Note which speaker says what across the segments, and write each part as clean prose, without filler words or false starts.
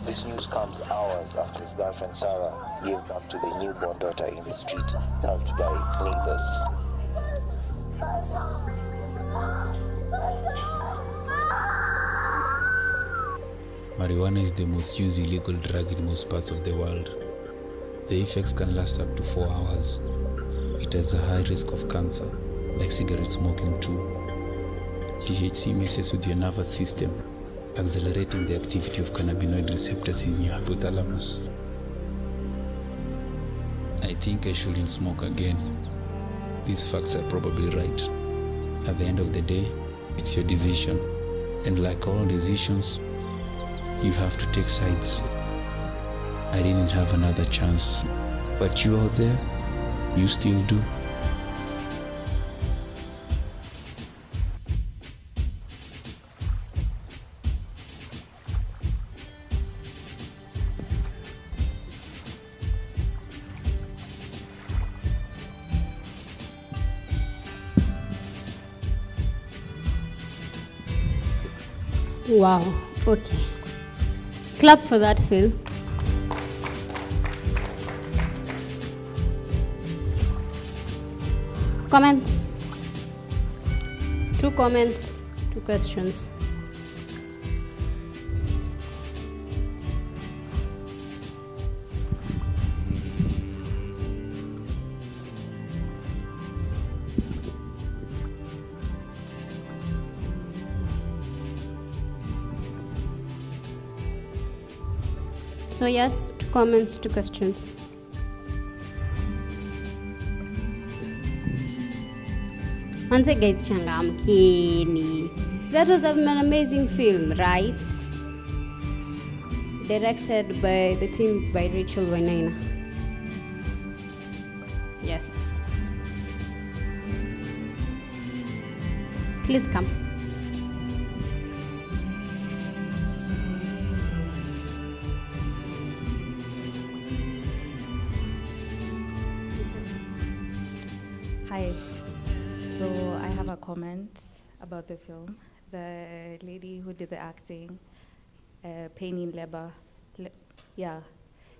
Speaker 1: This news comes hours after his girlfriend Sarah gave birth to the newborn daughter in the street, helped by neighbors.
Speaker 2: Marijuana is the most used illegal drug in most parts of the world. The effects can last up to 4 hours. It has a high risk of cancer, like cigarette smoking too. THC messes with your nervous system, accelerating the activity of cannabinoid receptors in your hypothalamus. I think I shouldn't smoke again. These facts are probably right. At the end of the day, it's your decision. And like all decisions, you have to take sides. I didn't have another chance, but you out there, you still do.
Speaker 3: Wow, okay. Clap for that, Phil. Comments? 2 comments, 2 questions. So yes, 2 comments, 2 questions. Once again, it's changamkeni. So that was an amazing film, right? Directed by the team by Rachel Wainaina. Yes. Please come.
Speaker 4: Hi. So I have a comment about the film. The lady who did the acting, pain in labor, yeah,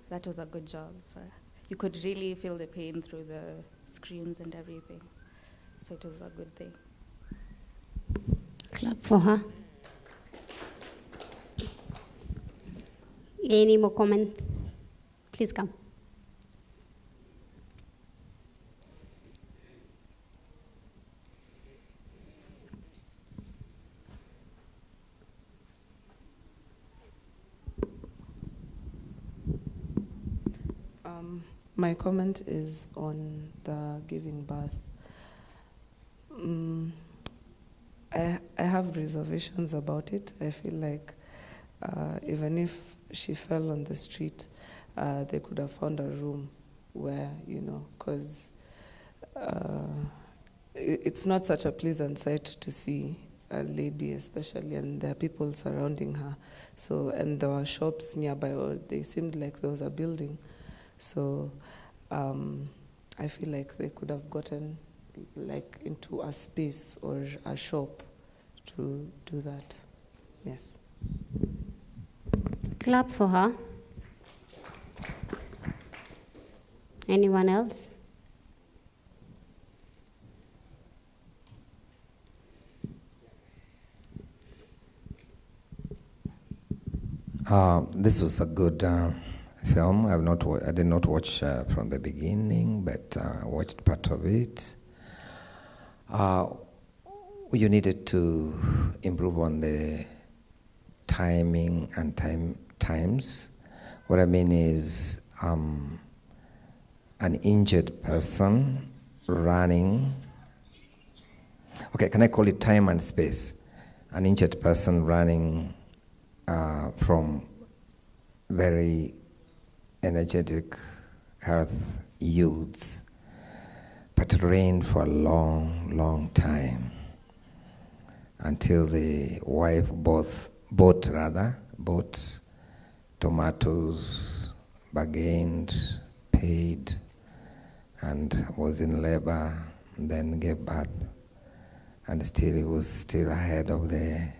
Speaker 4: that was a good job. So you could really feel the pain through the screams and everything. So it was a good thing.
Speaker 3: Clap for her. Any more comments? Please come.
Speaker 5: My comment is on the giving birth. I have reservations about it. I feel like even if she fell on the street, they could have found a room where, because it's not such a pleasant sight to see a lady especially, and there are people surrounding her. So, and there were shops nearby, or they seemed like there was a building. So I feel like they could have gotten into a space or a shop to do that. Yes.
Speaker 3: Clap for her. Anyone else?
Speaker 6: This was a good film. I did not watch from the beginning, but I watched part of it. You needed to improve on the timing and times. What I mean is an injured person running. Okay, can I call it time and space? An injured person running from very energetic earth youths, but rained for a long, long time until the wife bought tomatoes, bargained, paid, and was in labor, and then gave birth, and still he was still ahead of the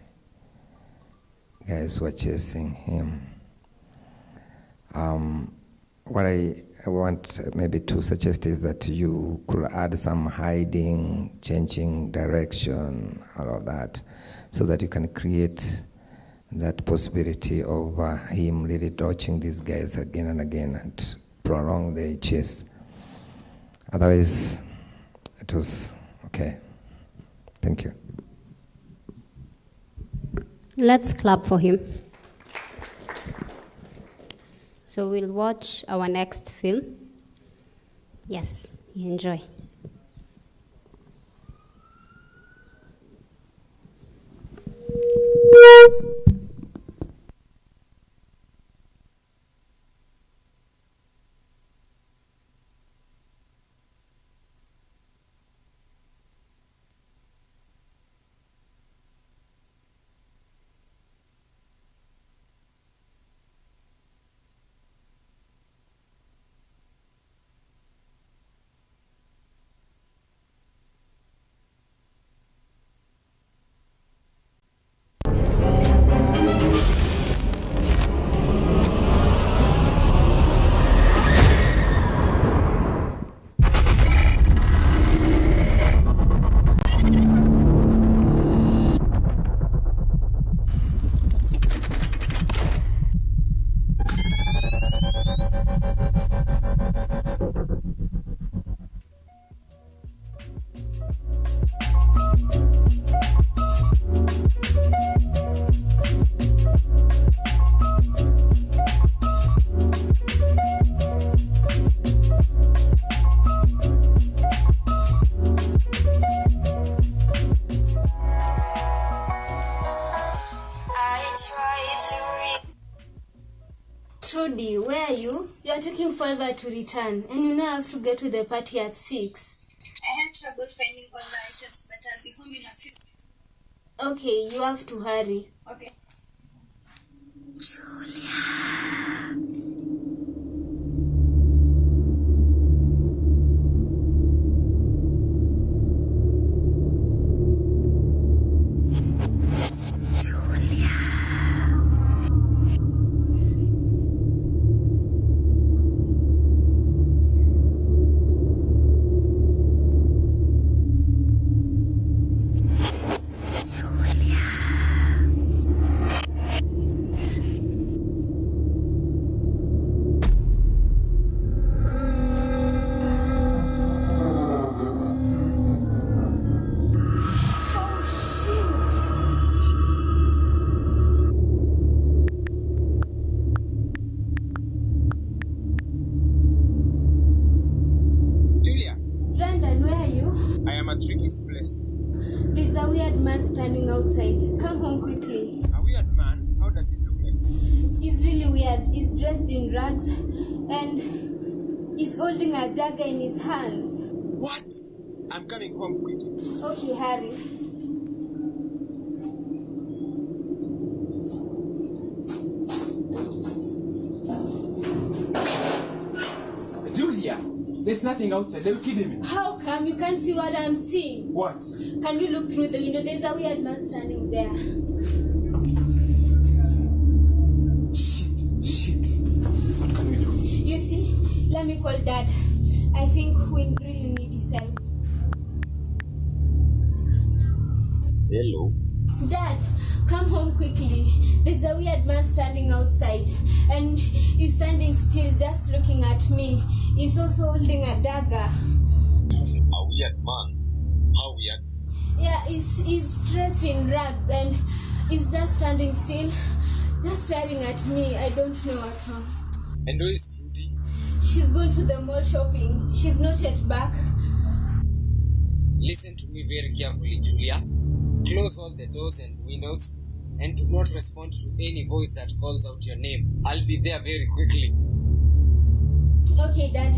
Speaker 6: guys who are chasing him. What I want maybe to suggest is that you could add some hiding, changing direction, all of that, so that you can create that possibility of him really dodging these guys again and again and prolong the chase. Otherwise, it was okay. Thank you.
Speaker 3: Let's clap for him. So we'll watch our next film. Yes, you enjoy.
Speaker 7: Trudy, where are you? You are taking forever to return, and you know I have to get to the party at 6.
Speaker 8: I had trouble finding all the items, but I'll be home in a few seconds.
Speaker 7: Okay, you have to hurry.
Speaker 8: Okay.
Speaker 7: There's a weird man standing outside. Come home quickly.
Speaker 9: A weird man? How does he look like?
Speaker 7: He's really weird. He's dressed in rags and he's holding a dagger in his hands.
Speaker 9: What? I'm coming home quickly.
Speaker 7: Okay, hurry.
Speaker 9: Julia! There's nothing outside. They're kidding me.
Speaker 7: How come you can't see what I'm seeing?
Speaker 9: What?
Speaker 7: Can you look through the window? There's a weird man standing there.
Speaker 9: Shit. What can we do?
Speaker 7: You see? Let me call Dad. I think we really need his help.
Speaker 9: Hello?
Speaker 7: Dad, come home quickly. There's a weird man standing outside and he's standing still just looking at me. He's also holding a dagger.
Speaker 9: A weird man? How weird?
Speaker 7: Yeah, he's dressed in rags and he's just standing still, just staring at me. I don't know what's wrong.
Speaker 9: And where is Trudy?
Speaker 7: She's going to the mall shopping. She's not yet back.
Speaker 9: Listen to me very carefully, Julia. Close all the doors and windows and do not respond to any voice that calls out your name. I'll be there very quickly.
Speaker 7: Okay, Dad.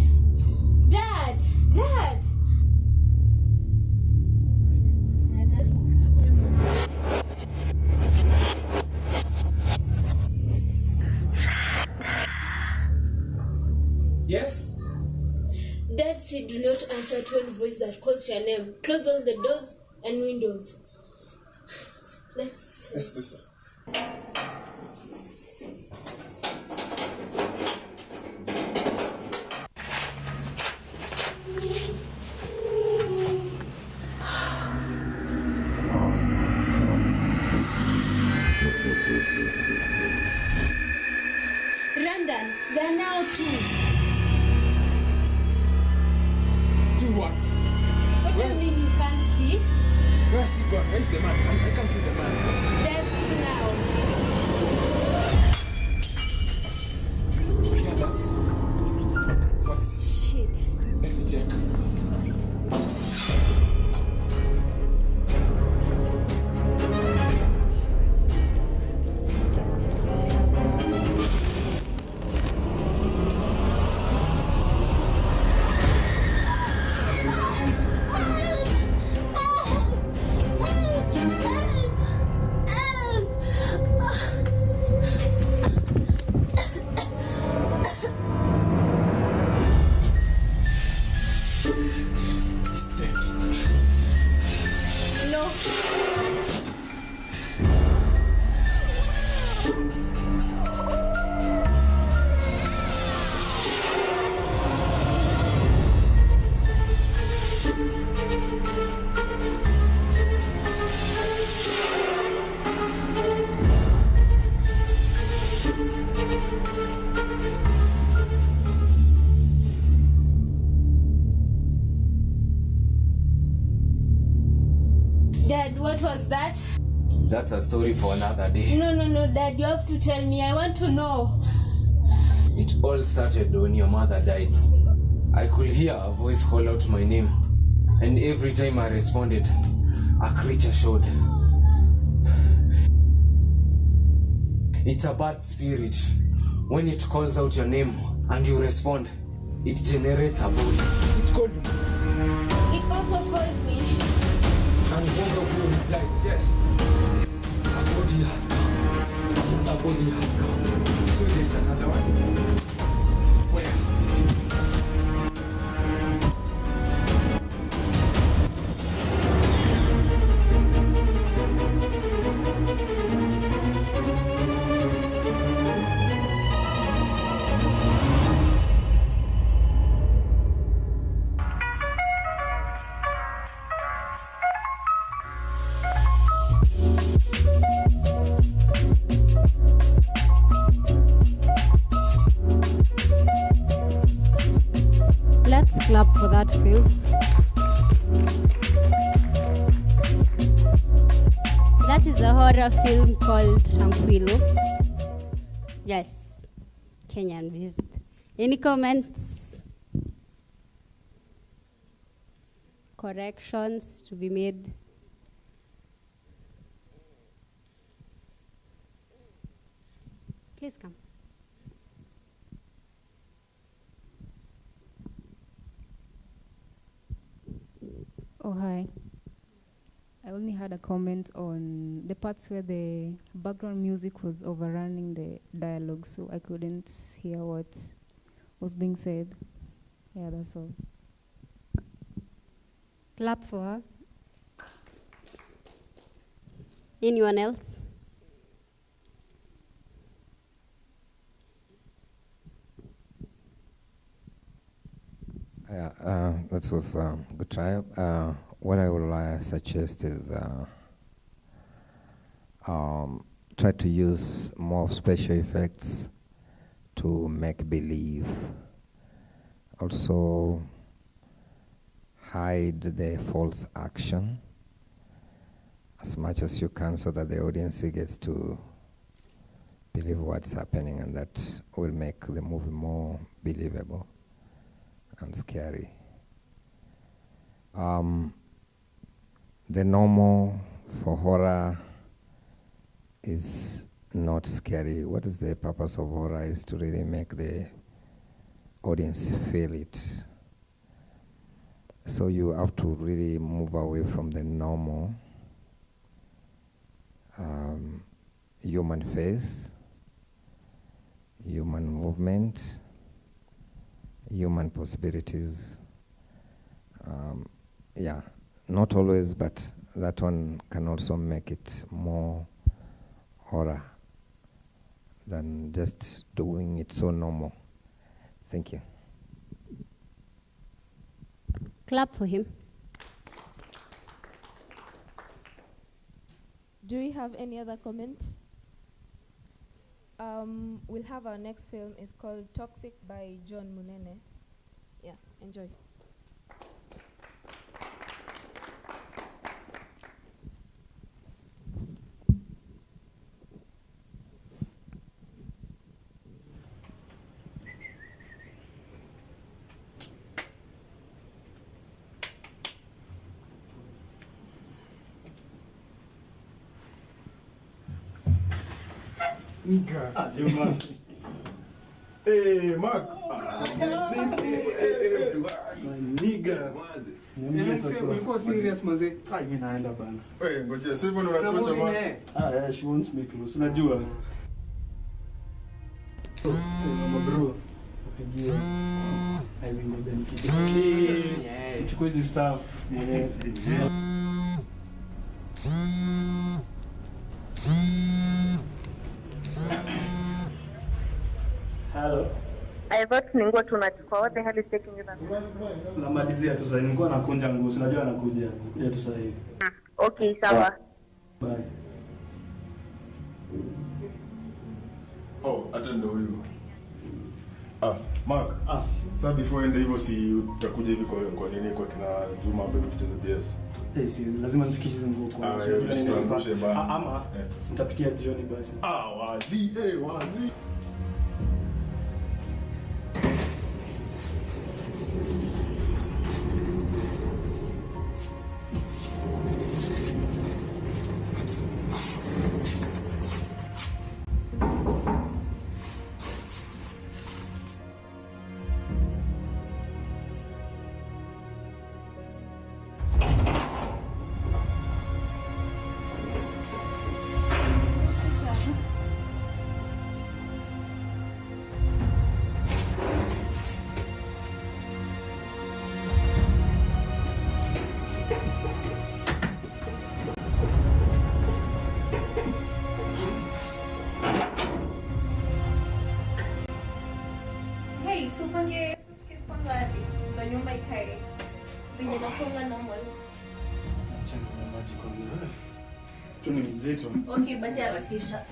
Speaker 7: Dad!
Speaker 9: Yes?
Speaker 7: Dad said do not answer to any voice that calls your name. Close all the doors and windows. Let's
Speaker 9: do so.
Speaker 7: Randall, there are now two.
Speaker 9: Do what?
Speaker 7: What do you mean you can't see?
Speaker 9: Where's he gone? Where's the man? I can't see the man.
Speaker 7: There's two now.
Speaker 9: Hear that? What?
Speaker 7: Shit.
Speaker 9: Let me check.
Speaker 7: Dad, what was that?
Speaker 9: That's a story for another day.
Speaker 7: No, Dad, you have to tell me. I want to know.
Speaker 9: It all started when your mother died. I could hear a voice call out my name, and every time I responded, a creature showed. It's a bad spirit. When it calls out your name and you respond, it generates a body. It called me.
Speaker 7: It also called me.
Speaker 9: And both of you replied, yes. A body has come. Another body has come. So there's another one. Where?
Speaker 3: Let's clap for that film. That is a horror film called Tranquilo. Yes, Kenyan visit. Any comments? Corrections to be made? Please come.
Speaker 10: Oh, hi. I only had a comment on the parts where the background music was overrunning the dialogue, so I couldn't hear what was being said. Yeah, that's all.
Speaker 3: Clap for her. Anyone else?
Speaker 6: Yeah, that was a good try. What I would suggest is try to use more special effects to make believe. Also, hide the false action as much as you can so that the audience gets to believe what's happening, and that will make the movie more believable and scary. The normal for horror is not scary. What is the purpose of horror is to really make the audience feel it. So you have to really move away from the normal human face, human movement, human possibilities. Yeah, not always, but that one can also make it more horror than just doing it so normal. Thank you.
Speaker 3: Clap for him.
Speaker 11: Do we have any other comments? We'll have our next film. It's called Toxic by John Munene. Yeah, enjoy.
Speaker 9: Nigga. Hey, Mark. Nigga. Ulikuwa serious manze. Mimi naenda bana. Wewe ngoja sasa hivi unakuacha Mark. Yeah, she wants me close. Unajua. Mama bro. Pigia. Hizi ngoja nikipigie. Chukua hizi stuff. Hello.
Speaker 12: I thought ningekuwa tunachukua. What the hell is taking you that?
Speaker 9: Namalizia tu sasa. Nilikuwa nakunja nguo. Unajua anakuja. Kuja tu sasa hivi.
Speaker 12: Okay, sawa.
Speaker 9: Bye.
Speaker 13: Oh, hata ndio huyo. Mark. Sasa before ende hivyo si utakuja hivi kwa nini kwa kina Juma hapo tucheze PS.
Speaker 9: Si lazima nifikishe hizo nguo kwanza. Ama sitapitia jioni basi. Wazi, wazi.
Speaker 7: Supange suitcase kwanza ndo nyumba ikae. Venye nafunga normal.
Speaker 9: Acha na maji kwa mimi. Tu ni mzito.
Speaker 7: Okay, basi harakisha.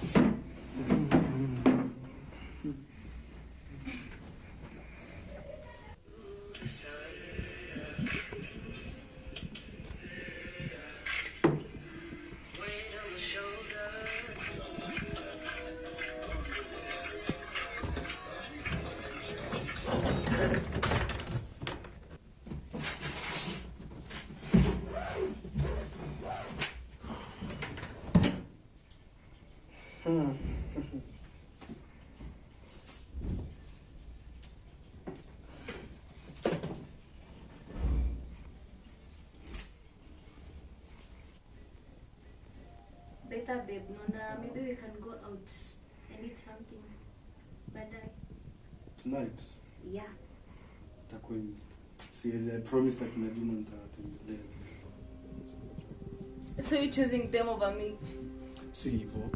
Speaker 7: Better babe, Nona, maybe we can go out and eat something. Baadaye.
Speaker 9: Tonight?
Speaker 7: Yeah.
Speaker 9: Takwini. Seriously, I promise that na Juma nitatembelea.
Speaker 7: So you're choosing them over me?
Speaker 9: Si hivyo.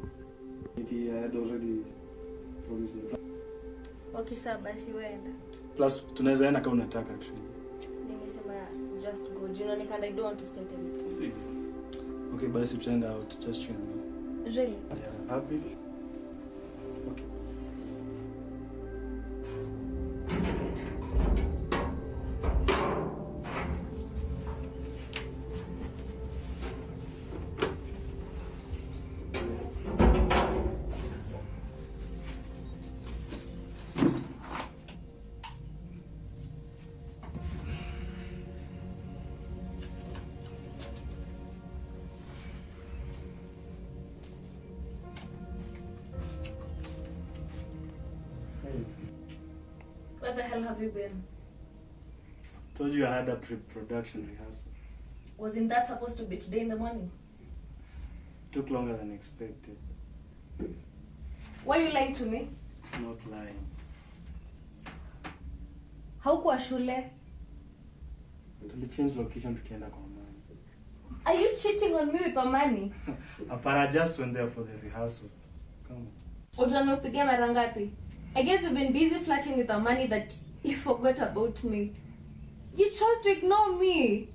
Speaker 9: I had already promised them.
Speaker 7: Okay, sawa basi wenda.
Speaker 9: Plus tunaweza enda kama unataka actually.
Speaker 7: Nimesema just go. Do you know I don't want to spend anything.
Speaker 9: Si. Okay, basi tutaenda out, just you and me.
Speaker 7: Really?
Speaker 9: Yeah, happy. Okay.
Speaker 7: Where the hell have you been?
Speaker 9: Told you I had a pre-production rehearsal.
Speaker 7: Wasn't that supposed to be today in the morning?
Speaker 9: Took longer than expected.
Speaker 7: Why are you lying to me?
Speaker 9: Not lying.
Speaker 7: Haukuwa shule?
Speaker 9: Tulichange location tukienda kwa Amani.
Speaker 7: Are you cheating on me with Amani?
Speaker 9: Apana, I just went there for the rehearsal. come.
Speaker 11: Utanupigia mara ngapi? I guess you've been busy flirting with the money that you forgot about me. You chose to ignore me.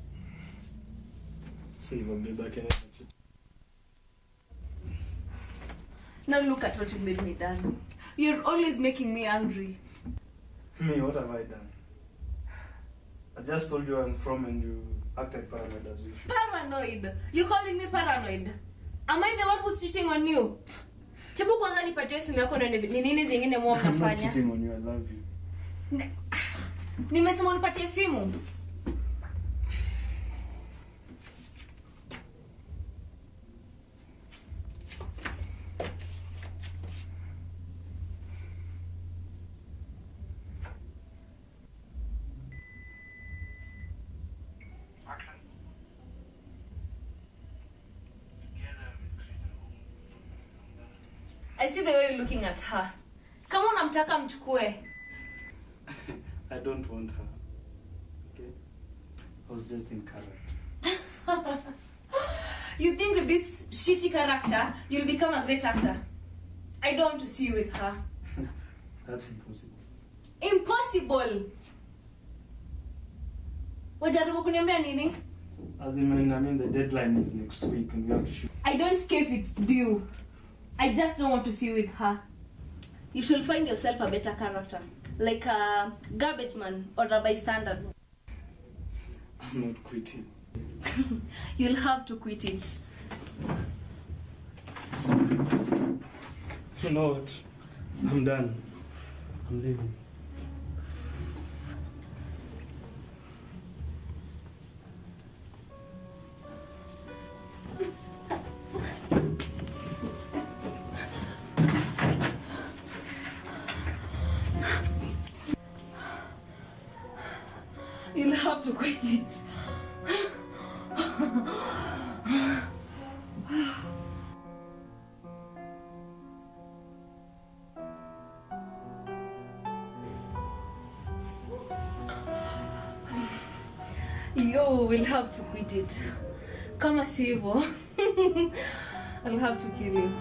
Speaker 9: See, I'll be back in.
Speaker 11: Now look at what you made me do. You're always making me angry.
Speaker 9: Me, what have I done? I just told you I'm from and you acted paranoid as usual.
Speaker 11: Paranoid? You calling me paranoid? Am I the one who's cheating on you? Chebu kwanza nipatie simu yako na ni nini zingine mwa
Speaker 9: I'm not
Speaker 11: mnafanya?
Speaker 9: cheating on you, I love you.
Speaker 11: Nimesema unipatie simu. I see the way you're looking at her. Kama unamtaka mchukue.
Speaker 9: I don't want her. Okay? I was just in character.
Speaker 11: You think with this shitty character, you'll become a great actor. I don't want to see you with her.
Speaker 9: That's impossible.
Speaker 11: Impossible! Wajaribu kuniambia nini?
Speaker 9: As in, I mean, the deadline is next week and we have to shoot.
Speaker 11: I don't care if it's due. I just don't want to see you with her. You should find yourself a better character. Like a garbage man or a bystander.
Speaker 9: I'm not quitting.
Speaker 11: You'll have to quit it.
Speaker 9: You know what? I'm done. I'm leaving.
Speaker 11: You'll have to quit it. You will have to quit it. Kama sivyo, I'll have to kill you.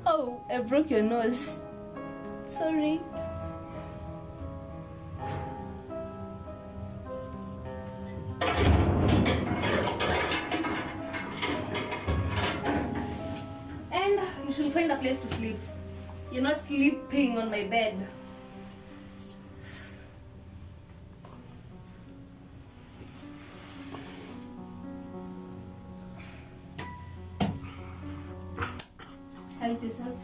Speaker 11: Oh, I broke your nose. Sorry. And you should find a place to sleep. You're not sleeping on my bed. Help yourself.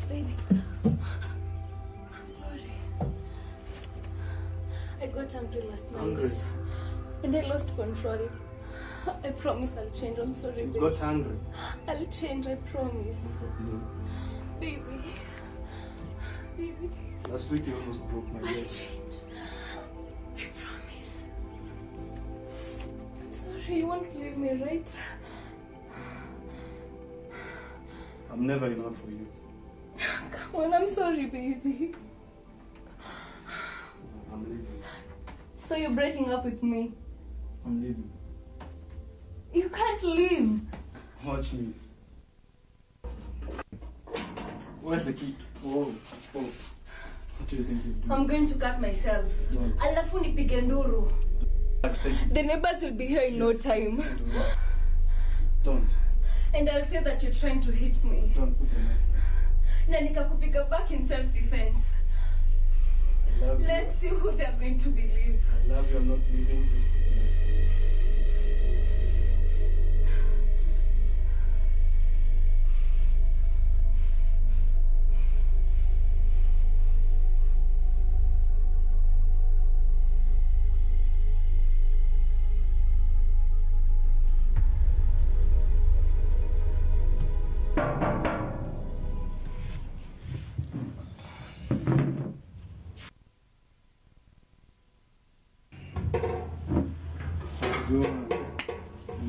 Speaker 11: Baby, I'm sorry. I got angry last night. And I lost control. I promise I'll change. I'm sorry, baby.
Speaker 9: Got angry?
Speaker 11: I'll change, I promise. Baby, baby.
Speaker 9: Last week you almost broke my
Speaker 11: I'll
Speaker 9: leg.
Speaker 11: change. I promise. I'm sorry, you won't leave me, right?
Speaker 9: I'm never enough for you.
Speaker 11: Come on, I'm sorry, baby.
Speaker 9: I'm leaving.
Speaker 11: So you're breaking up with me?
Speaker 9: I'm leaving.
Speaker 11: You can't leave.
Speaker 9: Watch me. Where's the key? Oh. What do you think you're doing?
Speaker 11: I'm going to cut myself.
Speaker 9: Don't.
Speaker 11: Alafu nipige nduru. The neighbors will be here in no time.
Speaker 9: Don't.
Speaker 11: And I'll say that you're trying to hit me.
Speaker 9: Don't put your knife.
Speaker 11: Na nikakupiga back in self-defense.
Speaker 9: I love you.
Speaker 11: Let's see who they're going to believe.
Speaker 9: I love you. I'm not leaving. Just put your knife.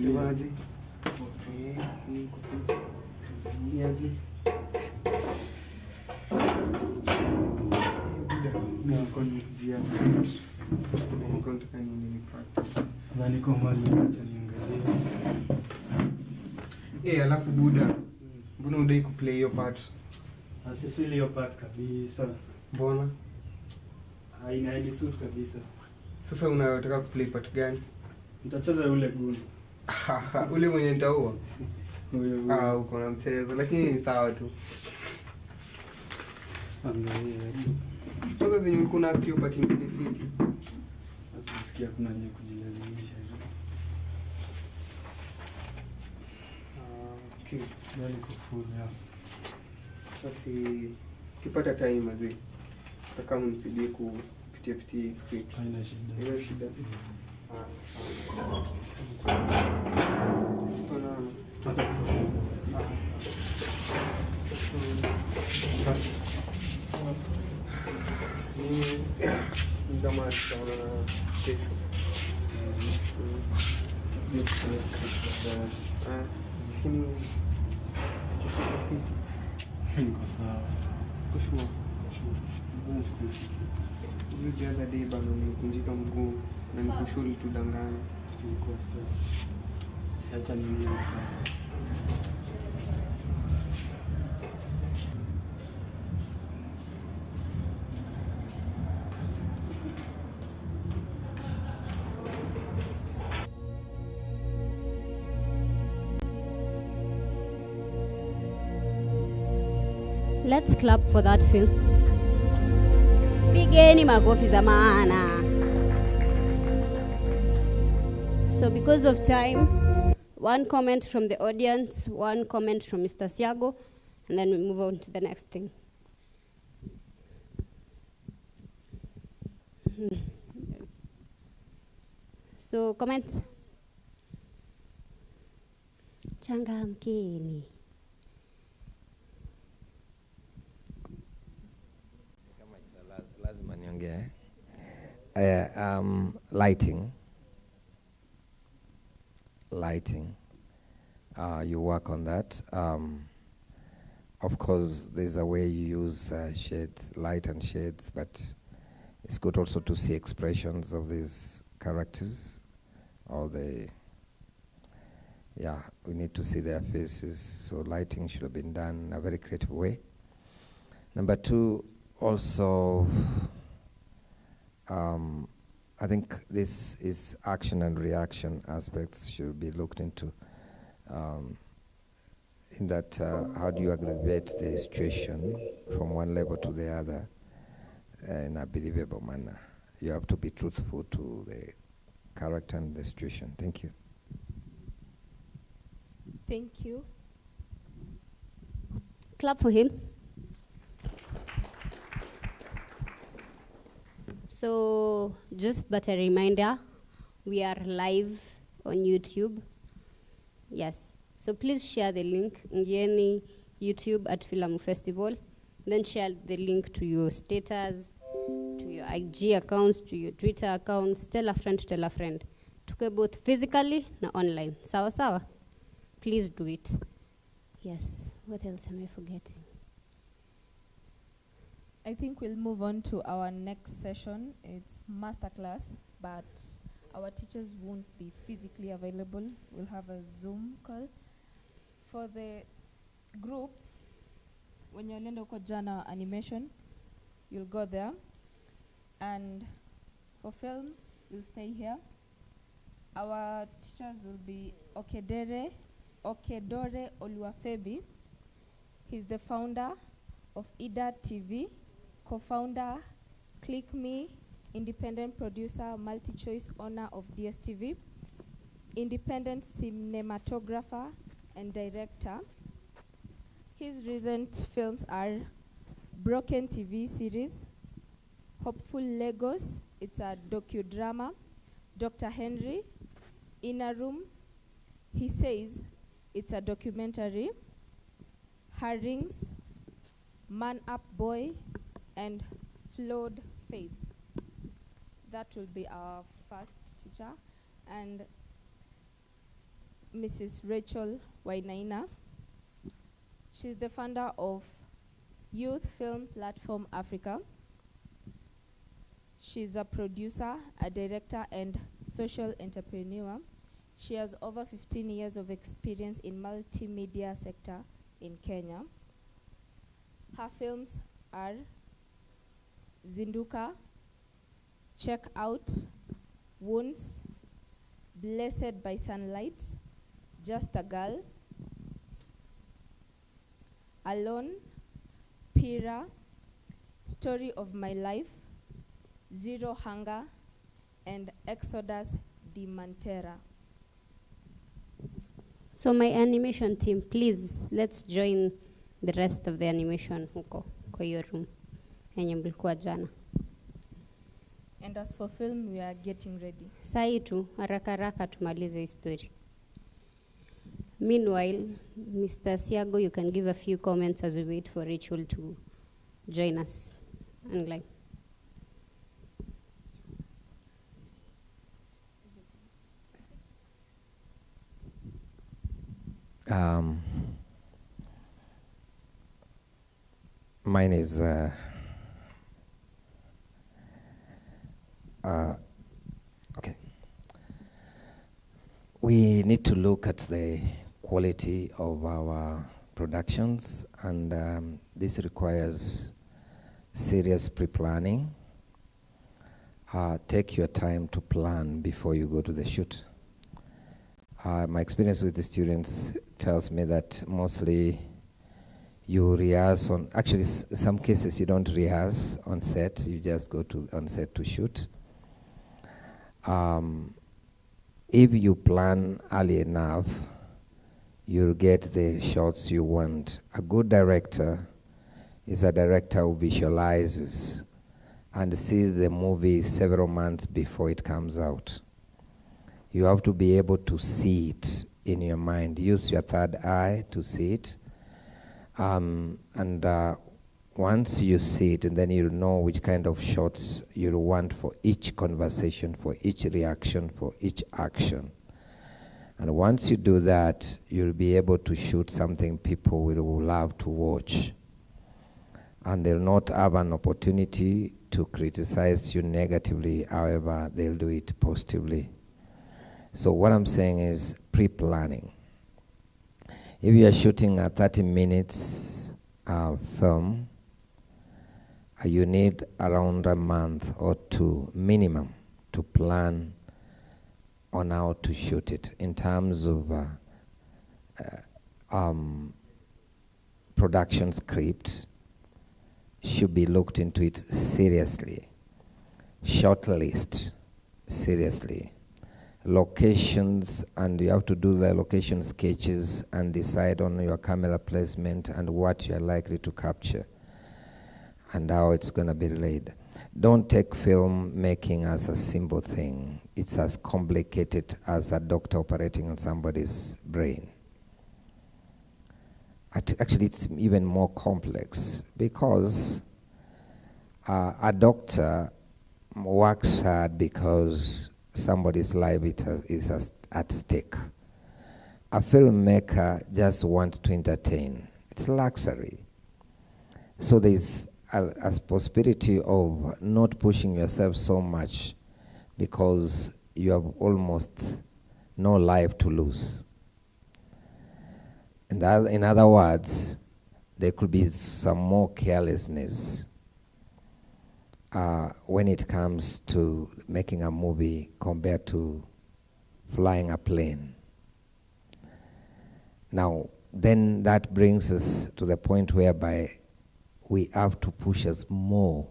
Speaker 14: Semaji. Niko picha. Niaje. Na konjia script. Niko nataka ni practice.
Speaker 9: Na niko mali acha niangalie.
Speaker 14: Alafu Buda. Mbona udai kuplay hiyo part?
Speaker 9: Asifili hiyo part kabisa.
Speaker 14: Mbona?
Speaker 9: Haina suit kabisa.
Speaker 14: Sasa unataka kuplay part gani?
Speaker 9: Nitacheza yule guni.
Speaker 14: Ule mwenye nitaua?
Speaker 9: Huyo.
Speaker 14: Uko na mchezo lakini ni sawa tu.
Speaker 9: Angalia.
Speaker 14: Toka venye ulikuwa na active part ingine fiti.
Speaker 9: Sasa nasikia kuna nia kujilazimisha.
Speaker 14: Okay.
Speaker 9: Ndio niko full ya.
Speaker 14: Sasa ukipata time mazee. Nataka mnisaidie kupitia script.
Speaker 9: Haina shida.
Speaker 14: Haina shida. Kama tutaona kesho. Lakini kesho fiti.
Speaker 9: Niko sawa.
Speaker 14: Kushua. The other day bana nilikunjika mguu na nikushuli tudanganya.
Speaker 9: Nilikuwa sawa. Siacha nini nikaa.
Speaker 3: Let's clap for that film. Pigeni makofi za maana. So because of time, one comment from the audience, one comment from Mr. Siago, and then we move on to the next thing. So comments. Changamkeni.
Speaker 6: Lazima niongee. Lighting. You work on that. Of course, there's a way you use shades, light and shades, but it's good also to see expressions of these characters. We need to see their faces. So lighting should have been done in a very creative way. Number two, also, I think this is action and reaction aspects should be looked into. In that, how do you aggravate the situation from one level to the other in a believable manner? You have to be truthful to the character and the situation. Thank you.
Speaker 7: Thank you.
Speaker 3: Clap for him. So, just but a reminder, we are live on YouTube. Yes. So please share the link. Ingieni YouTube at Filamu Festival. Then share the link to your status, to your IG accounts, to your Twitter accounts. Tell a friend to tell a friend. Tuke both physically na online. Sawa sawa. Please do it. Yes. What else am I forgetting?
Speaker 15: I think we'll move on to our next session. It's masterclass, but our teachers won't be physically available. We'll have a Zoom call. For the group, when you're in Jana animation, you'll go there. And for film, we'll stay here. Our teachers will be Okedore Oluwafebi. He's the founder of IDA TV, co-founder, Click Me, independent producer, multi-choice owner of DSTV, independent cinematographer and director. His recent films are Broken TV series, Hopeful Legos, it's a docudrama, Dr. Henry, Inner Room, He Says, it's a documentary, Herrings, Man Up Boy, and Flawed Faith. That will be our first teacher. And Mrs. Rachel Wainaina. She's the founder of Youth Film Platform Africa. She's a producer, a director, and social entrepreneur. She has over 15 years of experience in multimedia sector in Kenya. Her films are Zinduka, Check Out, Wounds, Blessed by Sunlight, Just a Girl, Alone, Pira, Story of My Life, Zero Hunger, and Exodus de Mantera.
Speaker 3: So my animation team, please, let's join the rest of the animation huko kwa hiyo room yenye mlikuwa jana.
Speaker 15: And as for film, we are getting ready.
Speaker 3: Sai tu haraka tumalize hii story. Meanwhile, Mr. Siago, you can give a few comments as we wait for Rachel to join us online.
Speaker 6: Mine is okay. We need to look at the quality of our productions, and this requires serious pre-planning. Take your time to plan before you go to the shoot. My experience with the students tells me that mostly you rehearse on, actually some cases you don't rehearse on set, you just go to on set to shoot. If you plan early enough, you'll get the shots you want. A good director is a director who visualizes and sees the movie several months before it comes out. You have to be able to see it in your mind. Use your third eye to see it. Once you see it, and then you'll know which kind of shots you'll want for each conversation, for each reaction, for each action. And once you do that, you'll be able to shoot something people will love to watch. And they'll not have an opportunity to criticize you negatively, however, they'll do it positively. So what I'm saying is pre-planning. If you are shooting a 30 minutes film, you need around a month or two minimum to plan on how to shoot it in terms of production script. Should be looked into it seriously. Short list, seriously. Locations, and you have to do the location sketches and decide on your camera placement and what you're likely to capture and how it's going to be relayed. Don't take film making as a simple thing. It's as complicated as a doctor operating on somebody's brain. A actually it's even more complex, because a doctor works hard because somebody's life is at stake. A filmmaker just wants to entertain. It's luxury. So there's a possibility of not pushing yourself so much because you have almost no life to lose. In other words, there could be some more carelessness when it comes to making a movie compared to flying a plane. Now, then that brings us to the point whereby we have to push us more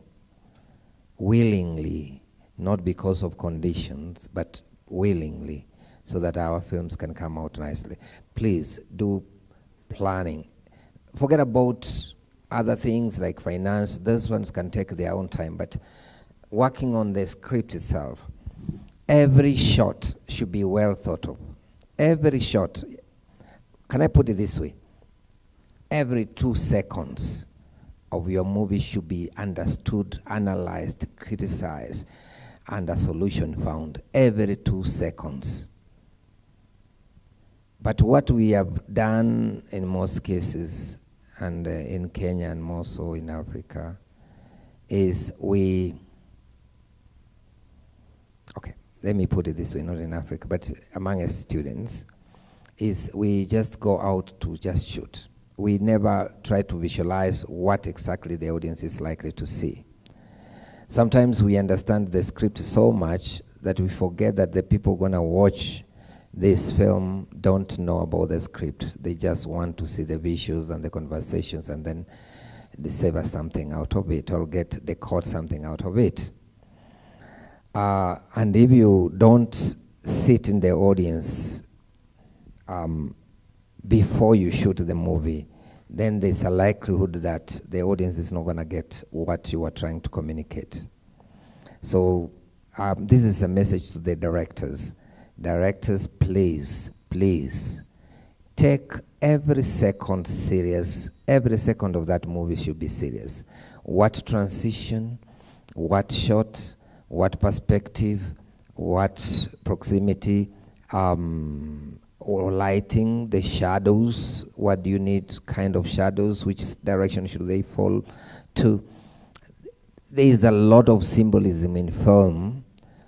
Speaker 6: willingly, not because of conditions, but willingly, so that our films can come out nicely. Please do planning. Forget about other things like finance. Those ones can take their own time, but working on the script itself, every shot should be well thought of. Every shot. Can I put it this way? Every 2 seconds of your movie should be understood, analyzed, criticized, and a solution found every 2 seconds. But what we have done in most cases, and in Kenya and more so in Africa, is let me put it this way, not in Africa, but among us students, is we just go out to just shoot. We never try to visualize what exactly the audience is likely to see. Sometimes we understand the script so much that we forget that the people going to watch this film don't know about the script. They just want to see the visuals and the conversations, and then they savor something out of it, or they caught something out of it. And if you don't sit in the audience before you shoot the movie, then there's a likelihood that the audience is not going to get what you are trying to communicate. So this is a message to the directors. Directors, please take every second serious. Every second of that movie should be serious. What transition, what shot, what perspective, what proximity, or lighting, the shadows, what do you need kind of shadows, which direction should they fall to. There is a lot of symbolism in film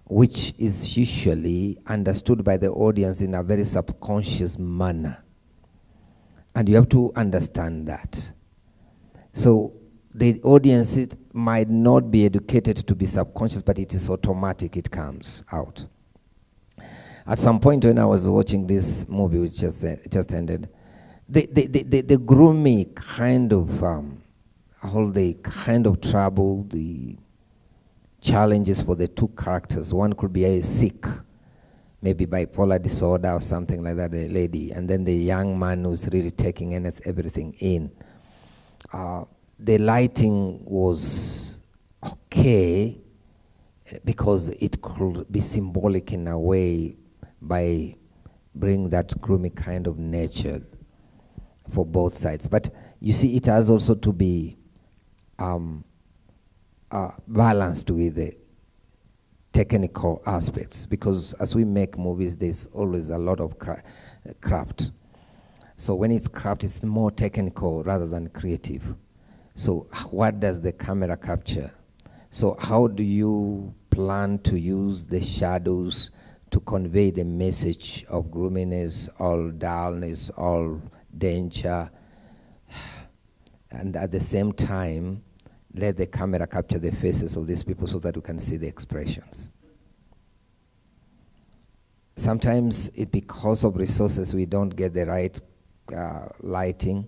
Speaker 6: which is usually understood by the audience in a very subconscious manner. And you have to understand that. So the audience might not be educated to be subconscious, but it is automatic, it comes out. At some point when I was watching this movie, which just ended, the gloomy kind of, all the kind of trouble, the challenges for the two characters. One could be sick, maybe bipolar disorder or something like that, the lady, and then the young man who's really taking everything in. The lighting was okay because it could be symbolic in a way by bringing that gloomy kind of nature for both sides. But you see, it has also to be balanced with the technical aspects, because as we make movies, there's always a lot of craft. So when it's craft, it's more technical rather than creative. So what does the camera capture? So how do you plan to use the shadows to convey the message of gloominess, all dullness, all danger, and at the same time, let the camera capture the faces of these people so that we can see the expressions. Sometimes because of resources, we don't get the right lighting,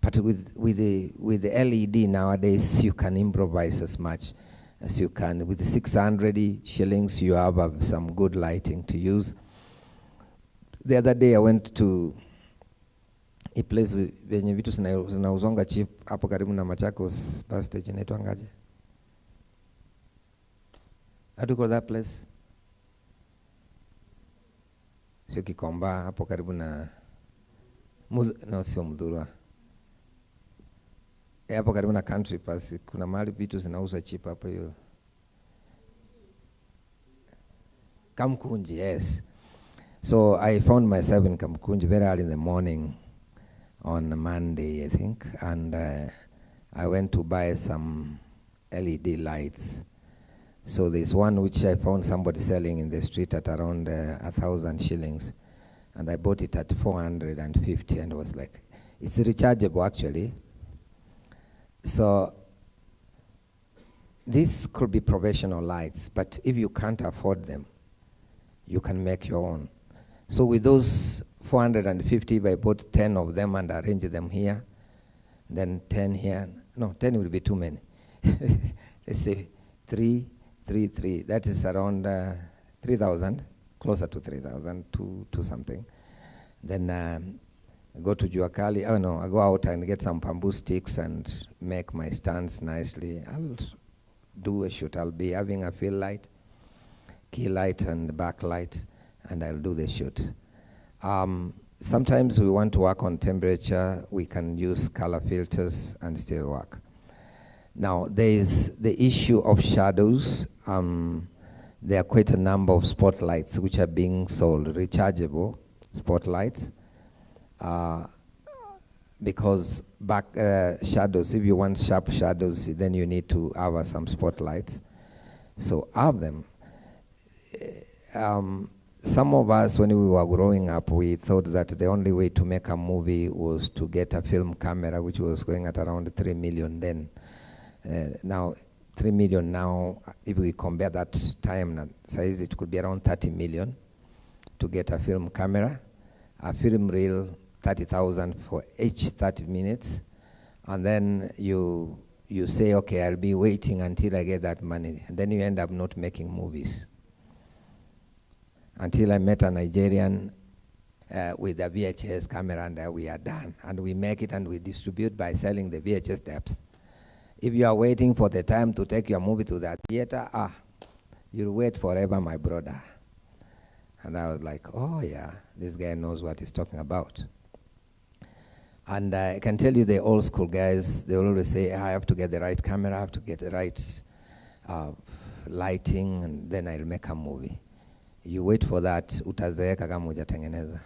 Speaker 6: but with the LED nowadays, you can improvise as much as you can. With the 600 shillings, you have some good lighting to use. The other day, I went to a place venye vitu zinauzonga cheap hapo karibu na Machakos bus station, inaitwa ngaje? How do you call that place? Sio Kikomba, hapo karibu na no, sio Mudhurwa. hapo karibu na Country Pass kuna mahali vitu zinauza cheap hapo hiyo. Kamkunji, yes. So I found myself in Kamkunji very early in the morning on a Monday, I think, and I went to buy some LED lights. So there's one which I found somebody selling in the street at around 1,000 shillings, and I bought it at 450, and was like, it's rechargeable actually. So this could be professional lights, but if you can't afford them, you can make your own. So with those 450, if I bought 10 of them and arranged them here, then 10 here. No, 10 will be too many. Let's say 3. That is around 3,000, closer to 3,000, to something. Then I go to Juakali. Oh no, I go out and get some bamboo sticks and make my stands nicely. I'll do a shoot. I'll be having a fill light, key light, and backlight, and I'll do the shoot. Sometimes we want to work on temperature. We can use color filters and still work. Now, there is the issue of shadows. There are quite a number of spotlights which are being sold, rechargeable spotlights, because back shadows, if you want sharp shadows, then you need to have some spotlights. So have them. Some of us, when we were growing up, we thought that the only way to make a movie was to get a film camera, which was going at around 3 million then. Now, 3 million now, if we compare that time size, it could be around 30 million to get a film camera. A film reel, 30,000 for each 30 minutes. And then you say, okay, I'll be waiting until I get that money. And then you end up not making movies. Until I met a Nigerian with a VHS camera, and we are done. And we make it and we distribute by selling the VHS tapes. If you are waiting for the time to take your movie to that theater, you'll wait forever, my brother. And I was like, oh yeah, this guy knows what he's talking about. And I can tell you the old school guys, they always say, I have to get the right camera, I have to get the right lighting, and then I'll make a movie. You wait for that, utazeeka kama hujatengeneza.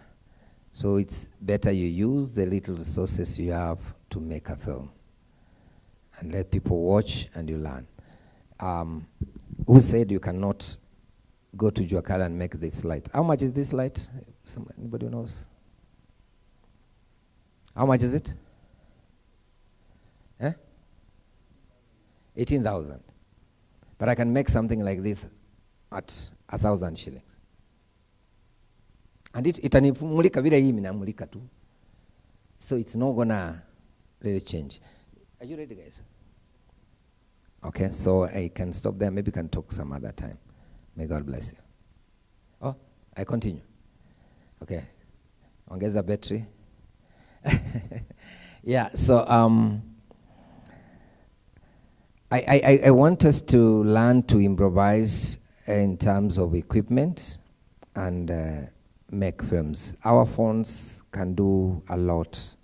Speaker 6: So it's better you use the little resources you have to make a film. And let people watch and you learn. Who said you cannot go to Juakala and make this light? How much is this light? Anybody knows? How much is it? 18,000. But I can make something like this at 1,000 shillings. And itanimulika vile hii minamulika tu. So it's not gonna really change. Are you ready, guys? Okay, so I can stop there. Maybe we can talk some other time. May God bless you. Oh, I continue. Okay. Ongeza battery. Yeah, so I want us to learn to improvise in terms of equipment and make films. Our phones can do a lot.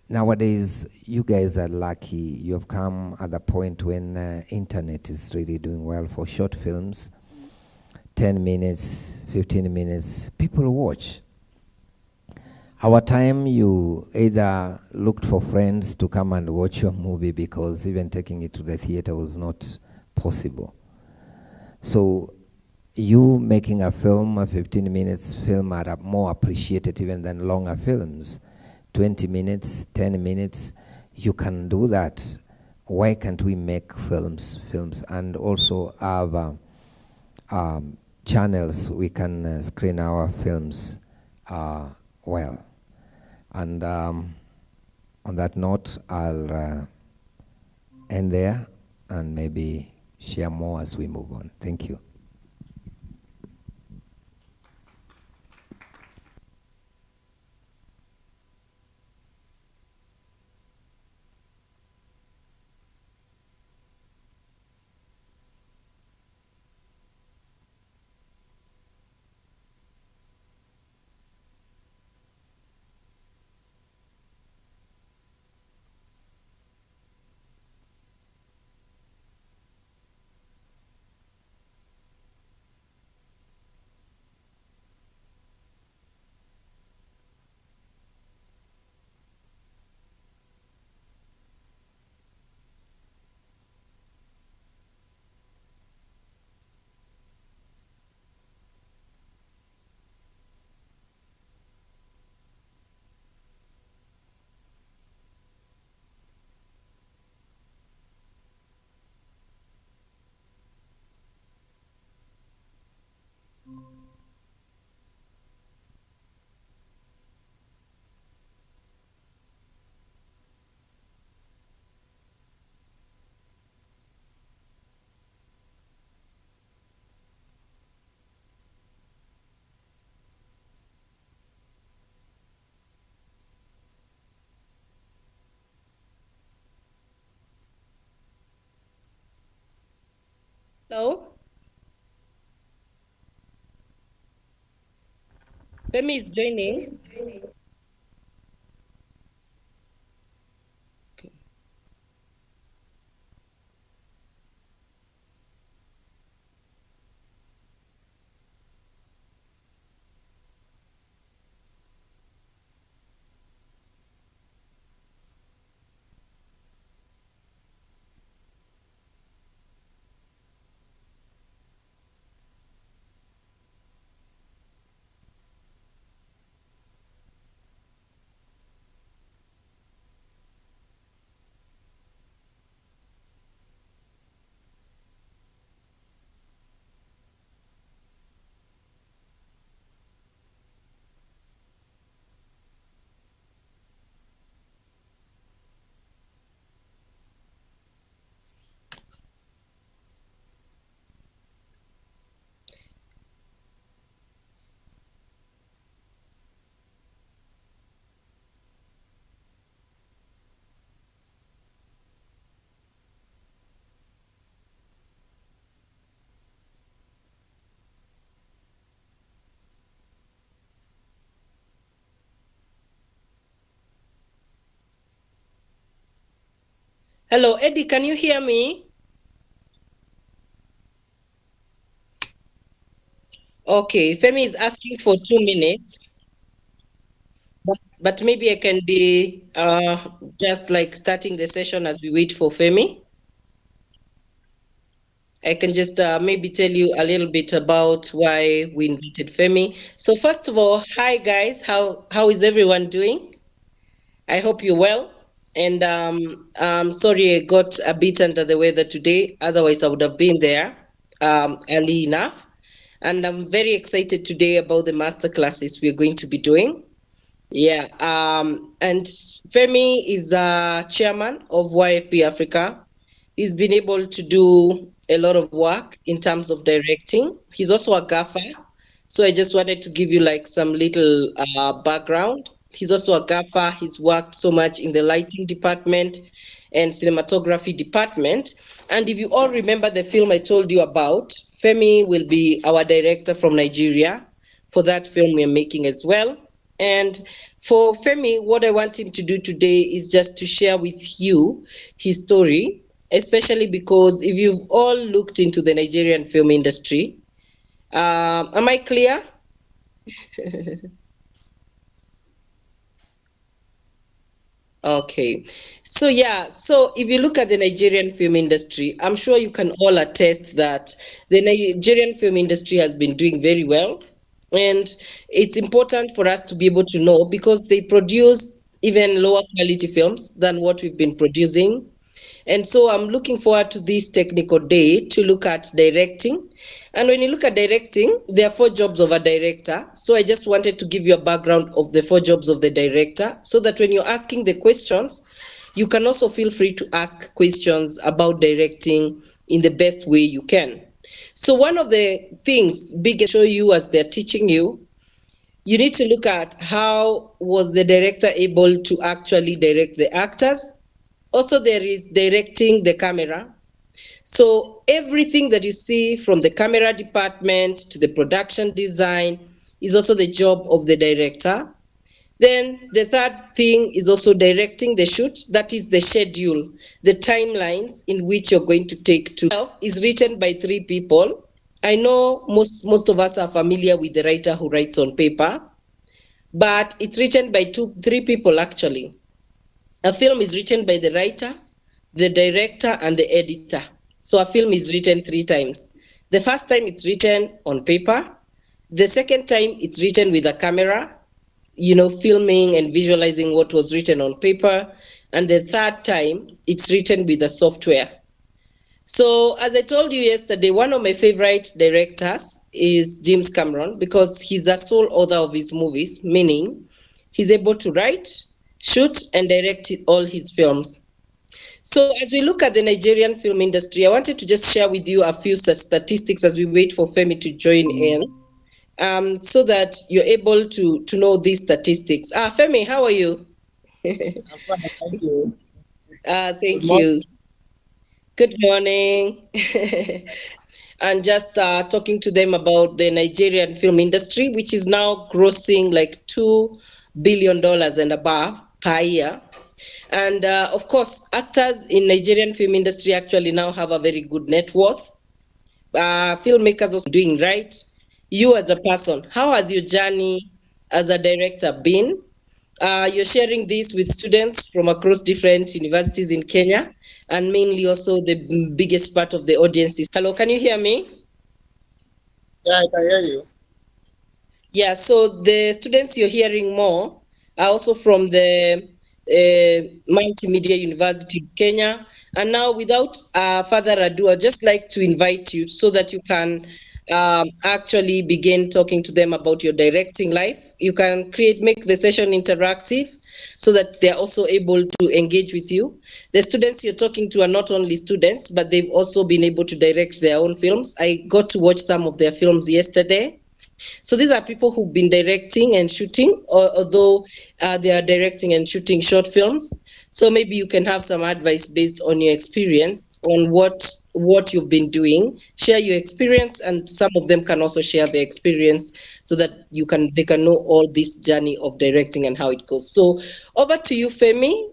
Speaker 6: Nowadays, you guys are lucky. You have come at the point when internet is really doing well for short films. 10 minutes, 15 minutes, people watch. Our time, you either looked for friends to come and watch your movie because even taking it to the theater was not possible. So you making a film, a 15 minutes film, are more appreciated even than longer films. 20 minutes, 10 minutes, you can do that. Why can't we make films and also have channels we can screen our films well. And on that note, I'll end there and maybe share more as we move on. Thank you.
Speaker 16: Hello? Femi is joining. Hello, Eddie, can you hear me? Okay, Femi is asking for 2 minutes, but maybe I can be just like starting the session as we wait for Femi. I can just maybe tell you a little bit about why we invited Femi. So first of all, hi guys, how is everyone doing? I hope you're well. And sorry I got a bit under the weather today. Otherwise, I would have been there early enough. And I'm very excited today about the master classes we're going to be doing. Yeah, and Femi is chairman of YFP Africa. He's been able to do a lot of work in terms of directing. He's also a gaffer. So I just wanted to give you like some little background. He's also a gaffer. He's worked so much in the lighting department and cinematography department. And if you all remember the film I told you about, Femi will be our director from Nigeria for that film we're making as well. And for Femi, what I want him to do today is just to share with you his story, especially because if you've all looked into the Nigerian film industry, am I clear? Okay. So yeah, so if you look at the Nigerian film industry, I'm sure you can all attest that the Nigerian film industry has been doing very well. And it's important for us to be able to know because they produce even lower quality films than what we've been producing. And so I'm looking forward to this technical day to look at directing. And when you look at directing, there are 4 jobs of a director. So I just wanted to give you a background of the 4 jobs of the director so that when you're asking the questions, you can also feel free to ask questions about directing in the best way you can. So one of the things biggest show you as they're teaching you, you need to look at how was the director able to actually direct the actors. Also, there is directing the camera. So everything that you see from the camera department to the production design is also the job of the director. Then the third thing is also directing the shoot. That is the schedule, the timelines in which you're going to take to. Is written by 3 people. I know most of us are familiar with the writer who writes on paper, but it's written by 3 people actually. A film is written by the writer, the director, and the editor. So a film is written 3 times. The first time it's written on paper. The second time it's written with a camera, filming and visualizing what was written on paper. And the third time it's written with a software. So as I told you yesterday, one of my favorite directors is James Cameron because he's a sole author of his movies, meaning he's able to write, shoot, and direct all his films. So as we look at the Nigerian film industry, I wanted to just share with you a few statistics as we wait for Femi to join in, so that you're able to know these statistics. Femi, how are you?
Speaker 17: I'm fine, thank you.
Speaker 16: Thank you. Good morning. and just talking to them about the Nigerian film industry, which is now grossing like $2 billion and above per year. And of course, actors in Nigerian film industry actually now have a very good net worth. Filmmakers also doing right. You as a person, how has your journey as a director been? You're sharing this with students from across different universities in Kenya, and mainly also the biggest part of the audience is. Hello, can you hear me?
Speaker 18: Yeah, I can hear you.
Speaker 16: Yeah, so the students you're hearing more are also from the Multimedia University of Kenya. And now, without further ado, I'd just like to invite you so that you can actually begin talking to them about your directing life. You can make the session interactive so that they're also able to engage with you. The students you're talking to are not only students, but they've also been able to direct their own films. I got to watch some of their films yesterday. So these are people who've been directing and shooting, although they are directing and shooting short films. So maybe you can have some advice based on your experience on what you've been doing. Share your experience, and some of them can also share their experience so that they can know all this journey of directing and how it goes. So over to you, Femi,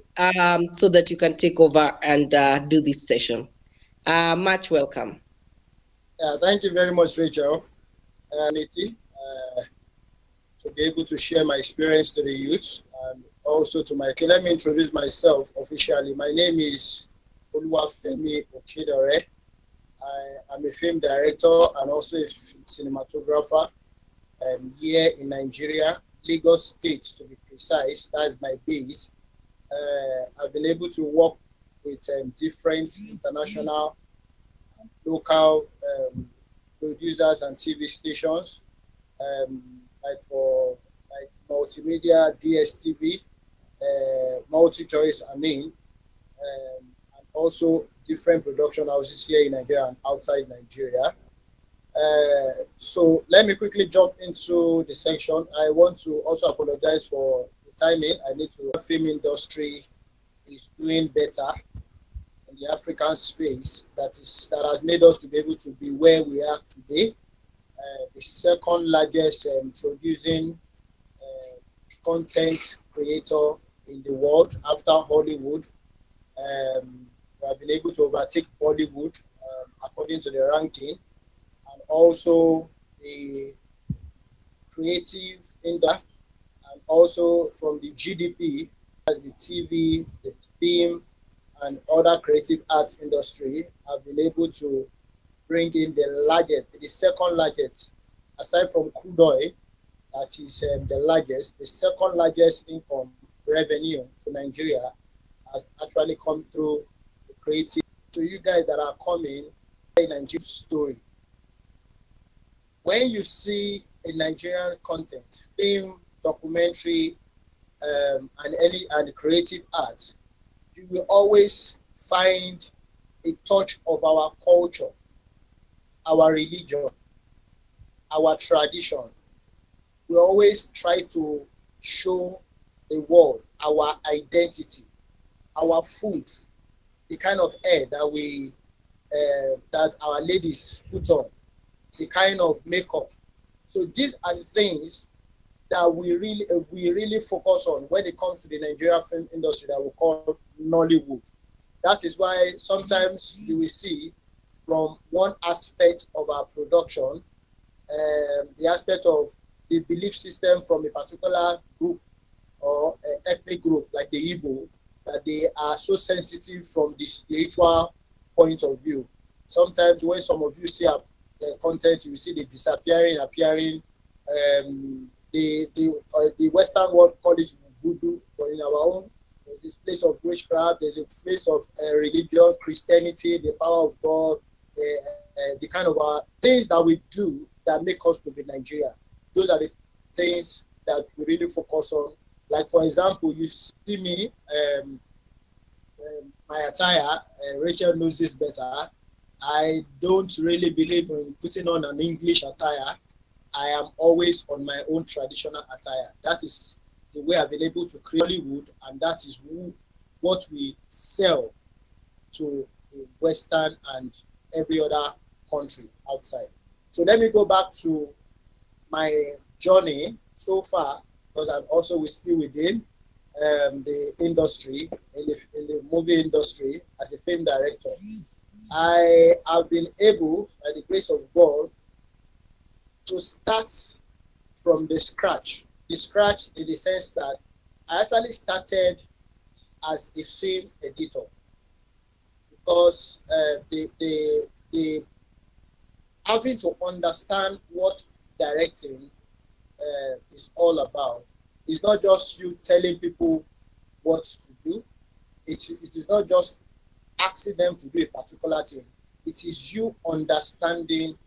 Speaker 16: so that you can take over and do this session. Much welcome.
Speaker 18: Yeah, thank you very much, Rachel. To be able to share my experience to the youth and also to my. Let me introduce myself officially. My name is Oluwafemi Okedore. I am a film director and also a cinematographer here in Nigeria, Lagos State to be precise. That's my base. I've been able to work with different international and local producers and TV stations, like Multimedia, DSTV, Multi-Choice, and also different production houses here in Nigeria and outside Nigeria. So let me quickly jump into the section. I want to also apologize for the timing. The film industry is doing better in the African space. That has made us to be able to be where we are today. The second largest producing content creator in the world after Hollywood. We have been able to overtake Bollywood according to the ranking, and also the creative industry, and also from the GDP as the TV, the film, and other creative arts industry have been able to bring in the second largest, aside from crude oil, that is the largest, the second largest income revenue to Nigeria has actually come through the creative. To you guys that are coming, a Nigerian story. When you see a Nigerian content, film, documentary, and creative art, you will always find a touch of our culture, our religion, our tradition. We always try to show the world our identity, our food, the kind of hair that that our ladies put on, the kind of makeup. So these are the things that we really focus on when it comes to the Nigerian film industry that we call Nollywood. That is why sometimes you will see from one aspect of our production, the aspect of the belief system from a particular group or ethnic group like the Igbo, that they are so sensitive from the spiritual point of view. Sometimes when some of you see our content, you will see the disappearing, appearing. The Western world call it voodoo, but in our own, there's this place of witchcraft, there's a place of religion, Christianity, the power of God, the kind of things that we do that make us to be Nigeria. Those are the things that we really focus on. Like, for example, you see me, my attire, Rachel knows this better. I don't really believe in putting on an English attire. I am always on my own traditional attire. That is the way I've been able to create Hollywood, and that is what we sell to the Western and every other country outside. So let me go back to my journey so far, because I'm also still within the industry, in the movie industry as a film director. I have been able, by the grace of God, to start from the scratch. The scratch in the sense that I actually started as a film editor, because the having to understand what directing is all about. It's not just you telling people what to do. It is not just asking them to do a particular thing. It is you understanding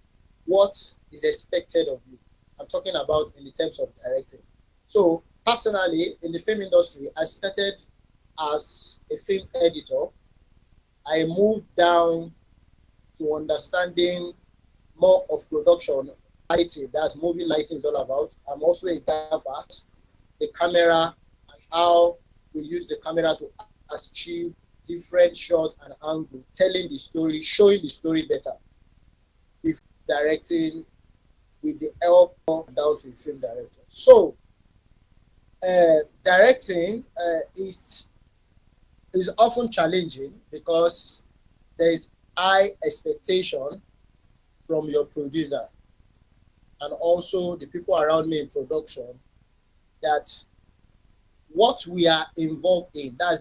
Speaker 18: what is expected of you. I'm talking about in the terms of directing. So personally, in the film industry, I started as a film editor. I moved down to understanding more of production, lighting. That's movie lighting is all about. I'm also a gaffer, the camera, and how we use the camera to achieve different shots and angles, telling the story, showing the story better. If directing with the help down to the film director. So directing is often challenging because there is high expectation from your producer and also the people around me in production that what we are involved in, that's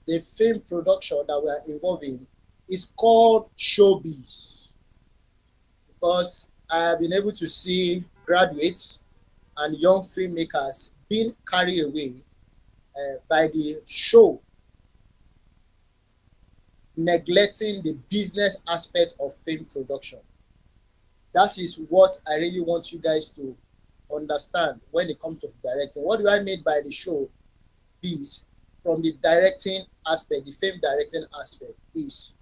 Speaker 18: the film production that we are involved in, is called showbiz. Because I have been able to see graduates and young filmmakers being carried away by the show, neglecting the business aspect of film production. That is what I really want you guys to understand when it comes to directing. What do I mean by the show biz from the directing aspect, the film directing aspect, is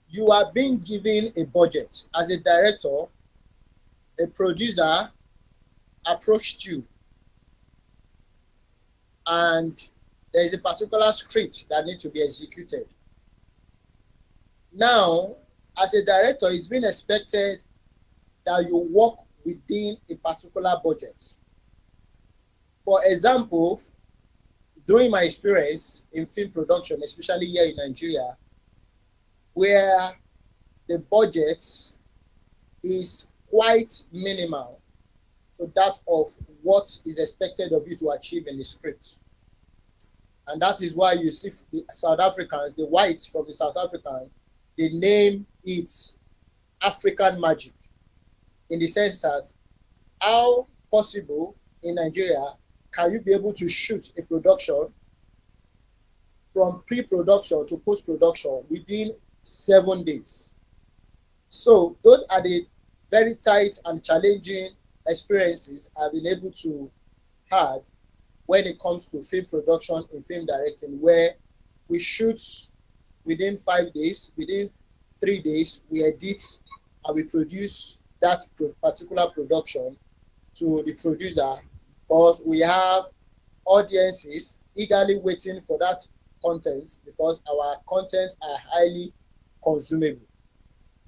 Speaker 18: you are being given a budget. As a director, a producer approached you and there is a particular script that needs to be executed. Now, as a director, it's been expected that you work within a particular budget. For example, during my experience in film production, especially here in Nigeria, where the budget is quite minimal to that of what is expected of you to achieve in the script. And that is why you see the South Africans, the whites from the South Africans, they name it African magic, in the sense that how possible in Nigeria can you be able to shoot a production from pre-production to post-production within 7 days? So those are the very tight and challenging experiences I've been able to have when it comes to film production and film directing, where we shoot within 5 days, within 3 days, we edit and we produce that particular production to the producer, because we have audiences eagerly waiting for that content, because our content are highly consumable.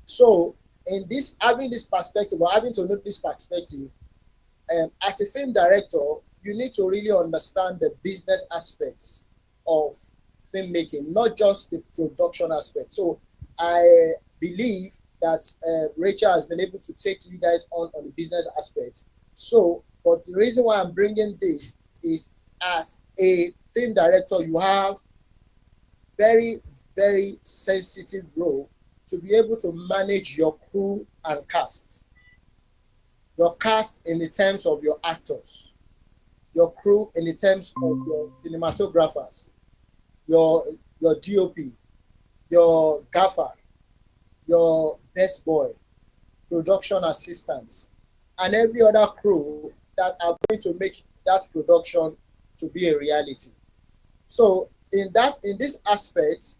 Speaker 18: So in this, having this perspective, or having to know this perspective, as a film director, you need to really understand the business aspects of filmmaking, not just the production aspect. So I believe that Rachel has been able to take you guys on the business aspect. So, but the reason why I'm bringing this is, as a film director, you have very, very sensitive role to be able to manage your crew and cast. Your cast in the terms of your actors, your crew in the terms of your cinematographers, your DOP, your gaffer, your desk boy, production assistants, and every other crew that are going to make that production to be a reality. So in this aspect,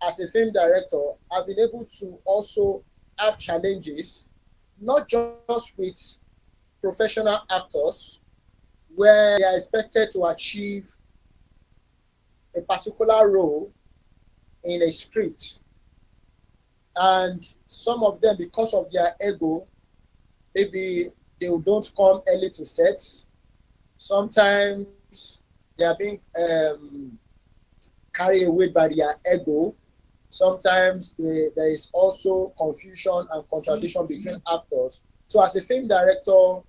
Speaker 18: as a film director, I've been able to also have challenges, not just with professional actors, where they are expected to achieve a particular role in a script, And some of them, because of their ego, maybe they don't come early to sets. Sometimes they are being carried away by their ego. Sometimes there is also confusion and contradiction between actors. So as a film director,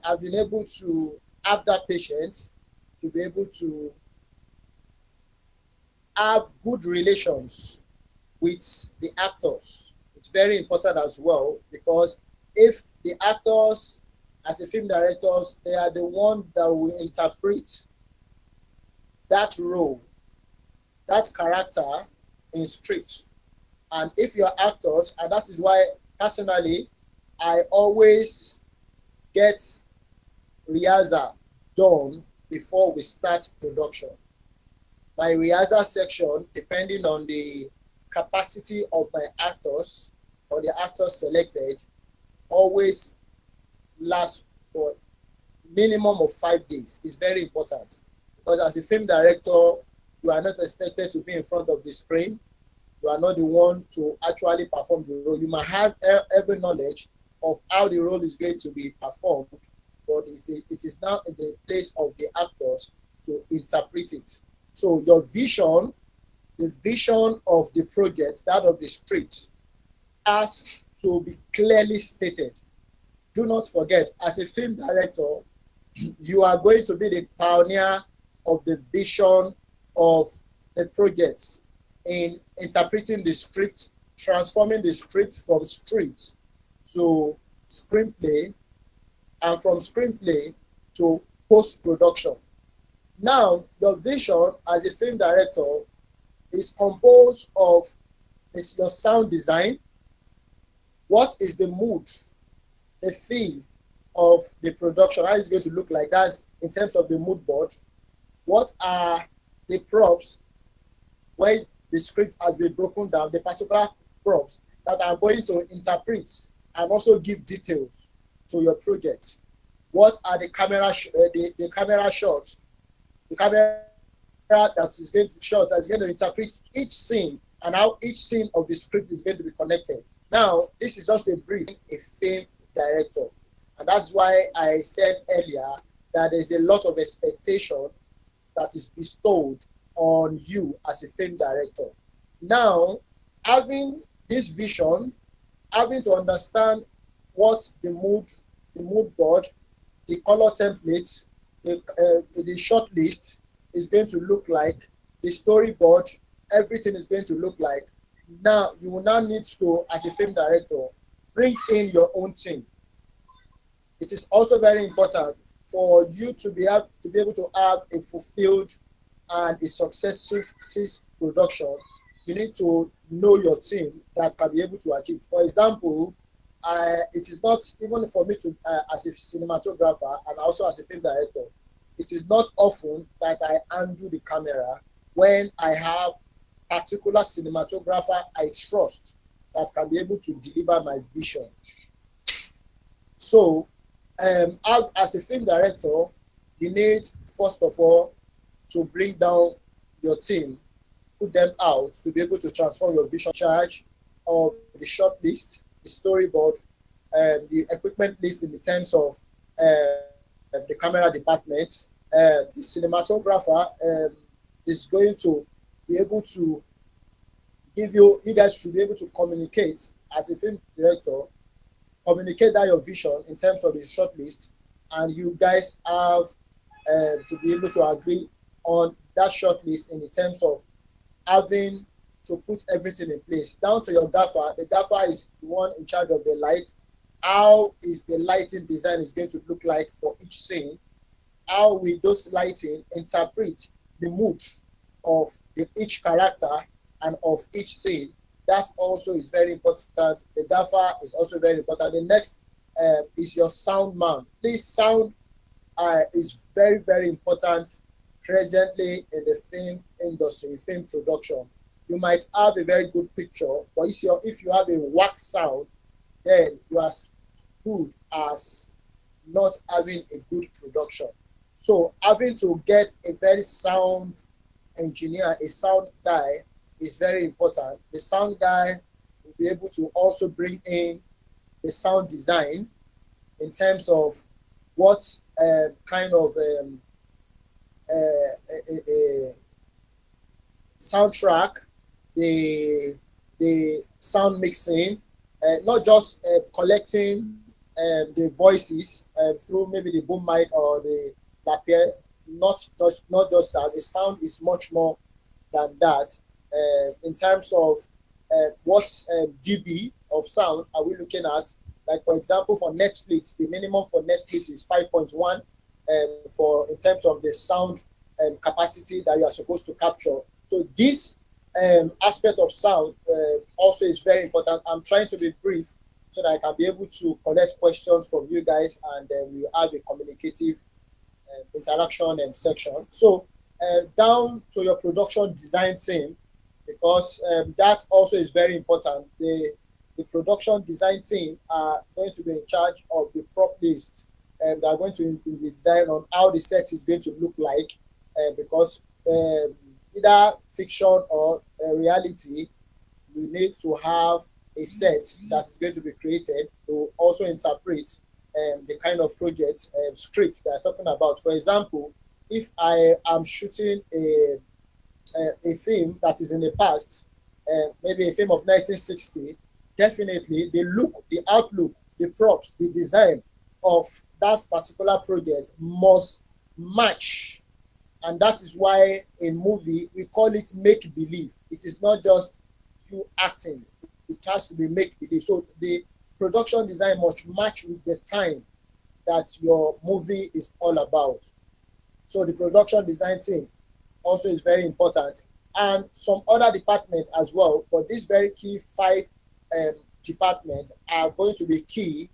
Speaker 18: I've been able to have that patience to be able to have good relations with the actors. It's very important as well, because if the actors, as a film directors, they are the one that will interpret that role, that character in script. And if you're actors, and that is why personally I always get rehearsal done before we start production. My rehearsal section, depending on the capacity of my actors or the actors selected, always lasts for minimum of 5 days. It's very important, because as a film director, you are not expected to be in front of the screen. You are not the one to actually perform the role. You might have every knowledge of how the role is going to be performed, but it is now in the place of the actors to interpret it. So your vision, the vision of the project, that of the script, has to be clearly stated. Do not forget, as a film director, you are going to be the pioneer of the vision of the project in interpreting the script, transforming the script from script to screenplay, and from screenplay to post-production. Now, your vision as a film director is composed of your sound design. What is the mood, the feel of the production? How is it going to look like? That's in terms of the mood board. What are the props when the script has been broken down, the particular props that are going to interpret and also give details to your project? What are the camera camera shots, the camera that is going to shot, that's going to interpret each scene and how each scene of the script is going to be connected? Now, this is just a brief, a film director. And that's why I said earlier that there's a lot of expectation that is bestowed on you as a film director. Now, having this vision, having to understand what the mood board, the color templates, the short list is going to look like, the storyboard, everything is going to look like. Now, you will now need to, as a film director, bring in your own team. It is also very important for you to be able to have a fulfilled and a successful production. You need to know your team that can be able to achieve. For example, it is not even for me to, as a cinematographer and also as a film director, it is not often that I undo the camera when I have particular cinematographer I trust that can be able to deliver my vision. So, as a film director, you need, first of all, to bring down your team, put them out to be able to transform your vision. Charge of the short list, the storyboard, the equipment list in the terms of the camera department. The cinematographer is going to be able to give you guys should be able to communicate as a film director, communicate that your vision in terms of the short list, and you guys have to be able to agree on that short list in the terms of having to put everything in place, down to your gaffer. The gaffer is the one in charge of the light. How is the lighting design is going to look like for each scene? How will those lighting interpret the mood of each character and of each scene? That also is very important. The gaffer is also very important. The next is your sound man. Please, sound is very, very important presently in the film industry, film production. You might have a very good picture, but if you have a whack sound, then you are as good as not having a good production. So having to get a very sound engineer, a sound guy, is very important. The sound guy will be able to also bring in the sound design in terms of what kind of soundtrack, the sound mixing, not just collecting the voices through maybe the boom mic or the lapel. Not just that. The sound is much more than that. In terms of what dB of sound are we looking at? Like for example, for Netflix, the minimum for Netflix is 5.1 for in terms of the sound capacity that you are supposed to capture. So this aspect of sound also is very important. I'm trying to be brief so that I can be able to collect questions from you guys, and then we have a communicative interaction and section. So down to your production design team, because that also is very important. The production design team are going to be in charge of the prop list, and they are going to be design on how the set is going to look like, because either fiction or reality, you need to have a set that is going to be created to also interpret the kind of project script that I'm talking about. For example, if I am shooting a film that is in the past, maybe a film of 1960, definitely the look, the outlook, the props, the design of that particular project must match. And that is why in movie, we call it make-believe. It is not just you acting. It has to be make-believe. So the production design must match with the time that your movie is all about. So the production design team also is very important. And some other departments as well. But these very key 5 departments are going to be key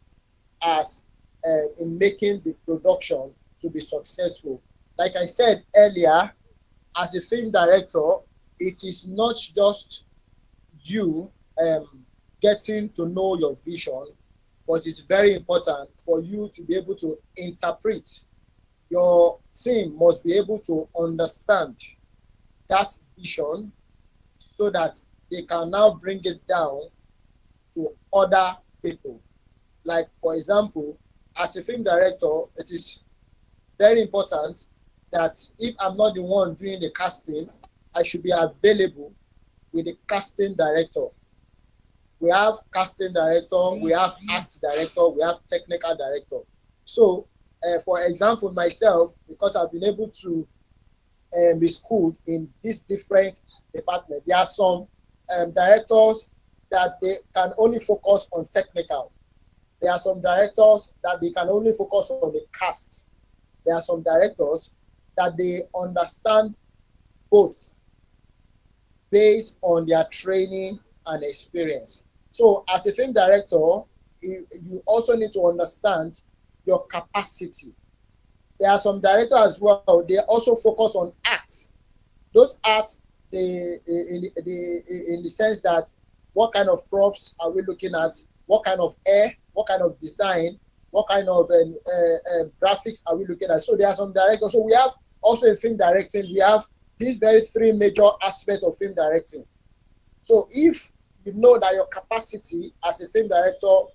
Speaker 18: as in making the production to be successful. Like I said earlier, as a film director, it is not just you getting to know your vision, but it's very important for you to be able to interpret. Your team must be able to understand that vision so that they can now bring it down to other people. Like, for example, as a film director, it is very important that if I'm not the one doing the casting, I should be available with the casting director. We have casting director, we have art director, we have technical director. So, for example, myself, because I've been able to be schooled in these different departments, there are some directors that they can only focus on technical. There are some directors that they can only focus on the cast. There are some directors that they understand both based on their training and experience. So as a film director, you also need to understand your capacity. There are some directors as well, they also focus on art. Those arts, in the sense that what kind of props are we looking at, what kind of air, what kind of design, what kind of graphics are we looking at. So there are some directors. So we have also in film directing, we have these very 3 major aspects of film directing. So if you know that your capacity as a film director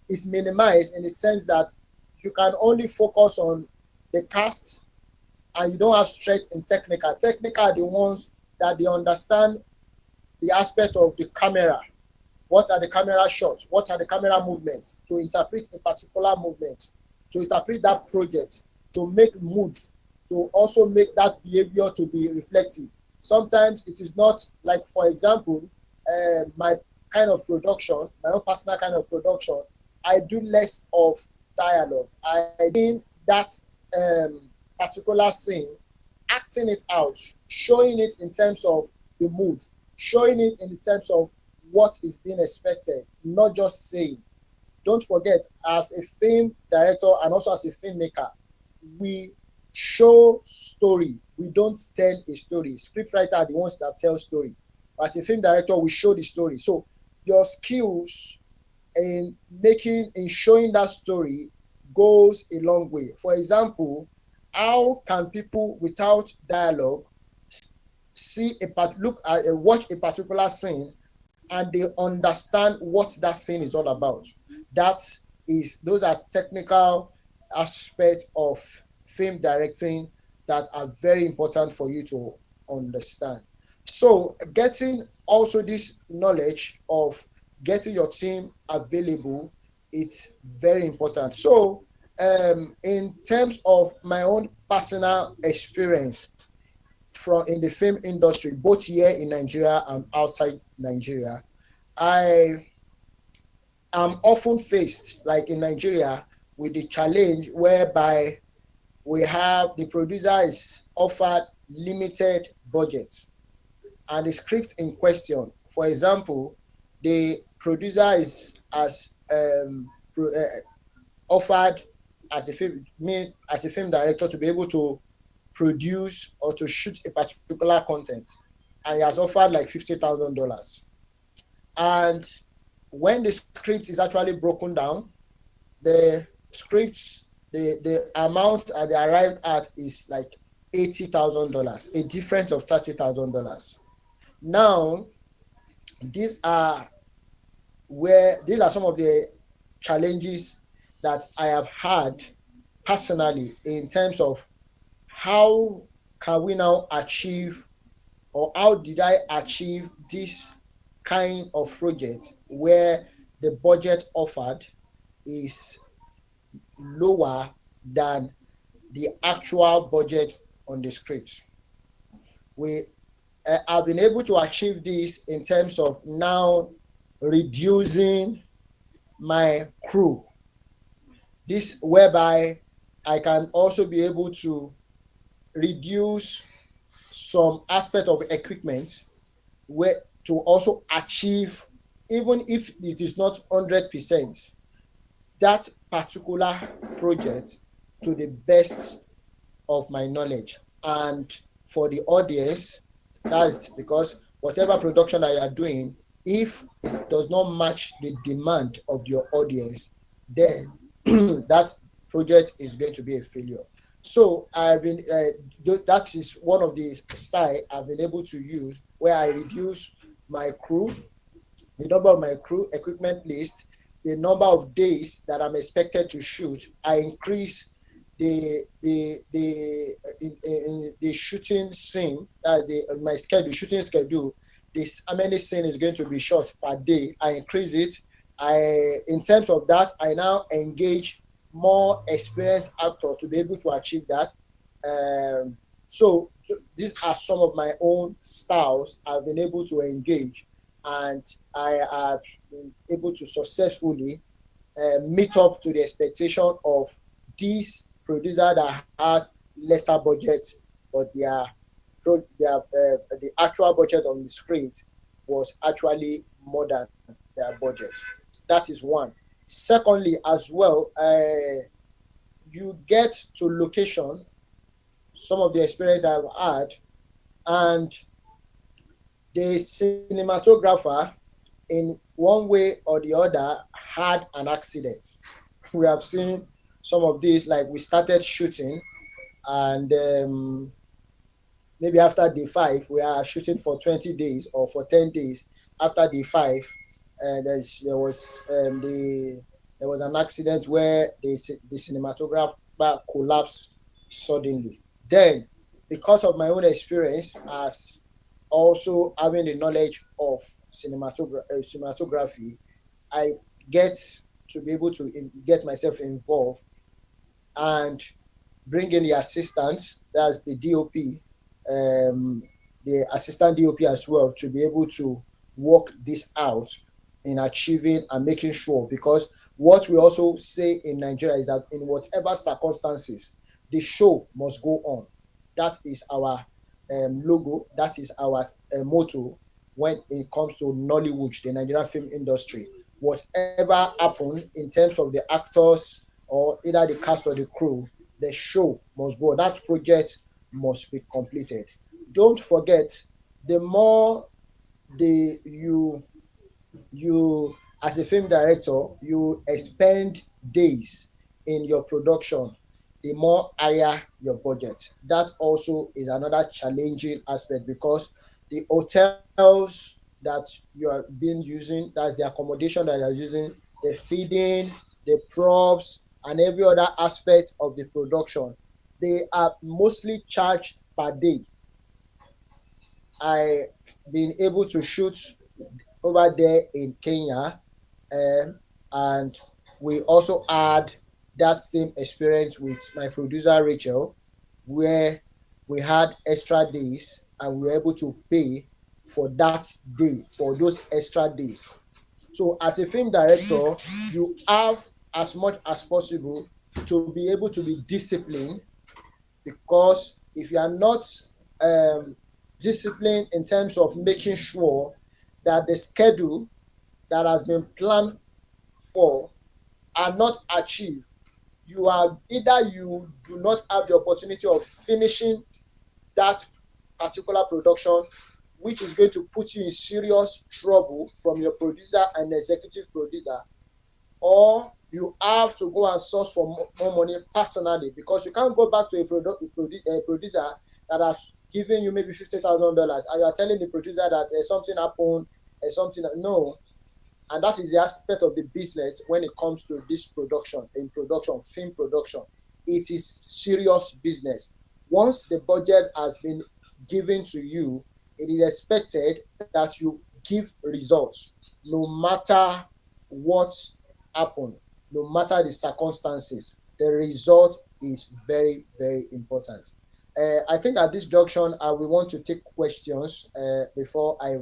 Speaker 18: is minimized in the sense that you can only focus on the cast and you don't have strength in technical. Technical are the ones that they understand the aspect of the camera. What are the camera shots? What are the camera movements? To interpret a particular movement, to interpret that project, to make mood, to also make that behavior to be reflective. Sometimes it is not like, for example, my kind of production, my own personal kind of production, I do less of dialogue. I in that particular scene, acting it out, showing it in terms of the mood, showing it in terms of what is being expected, not just saying. Don't forget, as a film director and also as a filmmaker, we show story. We don't tell a story. Scriptwriters are the ones that tell story. As a film director, we show the story. So your skills in showing that story goes a long way. For example, how can people without dialogue watch a particular scene and they understand what that scene is all about. Those are technical aspects of film directing that are very important for you to understand. So getting also this knowledge of getting your team available, it's very important. So in terms of my own personal experience from in the film industry, both here in Nigeria and outside Nigeria, I am often faced, like in Nigeria, with the challenge whereby we have the producer is offered limited budgets, and the script in question, for example, the producer is offered as a film director to be able to produce or to shoot a particular content, and he has offered like $50,000. And when the script is actually broken down, the scripts, the amount that they arrived at is like $80,000, a difference of $30,000. Now, these are some of the challenges that I have had personally in terms of how can we now achieve, or how did I achieve this kind of project where the budget offered is lower than the actual budget on the script. I've been able to achieve this in terms of now reducing my crew. This whereby I can also be able to reduce some aspect of equipment where to also achieve, even if it is not 100%, that particular project to the best of my knowledge. And for the audience, that's because whatever production that you are doing, if it does not match the demand of your audience, then that project is going to be a failure. So I've been that is one of the style I've been able to use, where I reduce my crew, the number of my crew, equipment list, the number of days that I'm expected to shoot. I increase the shooting scene, my schedule, shooting schedule. This how many scenes is going to be shot per day. I increase it. In terms of that, I now engage more experienced actors to be able to achieve that. So these are some of my own styles I've been able to engage, and I have been able to successfully meet up to the expectation of these producer that has lesser budget, but the actual budget on the script was actually more than their budget. That is one. Secondly, as well, you get to location, some of the experience I've had, and the cinematographer in one way or the other had an accident. We have seen some of these, like we started shooting, and maybe after day 5, we are shooting for 20 days or for 10 days. After day 5, there was an accident where the cinematographer collapsed suddenly. Then, because of my own experience as also having the knowledge of cinematography, I get to be able to get myself involved and bring in the assistant, that's the DOP, the assistant DOP as well, to be able to work this out in achieving and making sure, because what we also say in Nigeria is that in whatever circumstances, the show must go on. That is our logo, that is our motto when it comes to Nollywood, the Nigerian film industry. Whatever happened in terms of the actors or either the cast or the crew, the show must go on. That project must be completed. Don't forget, the more you as a film director, you expend days in your production, the more higher your budget. That also is another challenging aspect, because the hotels that you are being using, that's the accommodation that you are using, the feeding, the props, and every other aspect of the production, they are mostly charged per day. I been able to shoot over there in Kenya, and we also had that same experience with my producer Rachel, where we had extra days and we were able to pay for that day, for those extra days. So as a film director, you have as much as possible to be able to be disciplined, because if you are not disciplined in terms of making sure that the schedule that has been planned for are not achieved, you are either you do not have the opportunity of finishing that particular production, which is going to put you in serious trouble from your producer and executive producer, or you have to go and source for more money personally, because you can't go back to a producer that has given you maybe $50,000 and you are telling the producer that something happened, something. No. And that is the aspect of the business when it comes to this production, film production. It is serious business. Once the budget has been given to you, it is expected that you give results, no matter what happened, no matter the circumstances. The result is very, very important. I think at this junction, we want to take questions before I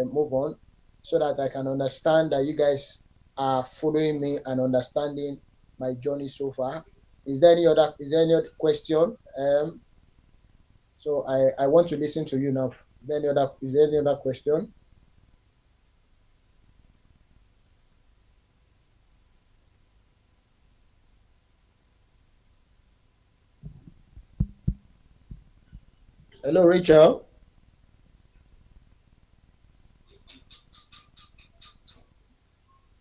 Speaker 18: move on, so that I can understand that you guys are following me and understanding my journey so far. Is there any other question? So I want to listen to you now. Is there any other question? Hello, Rachel.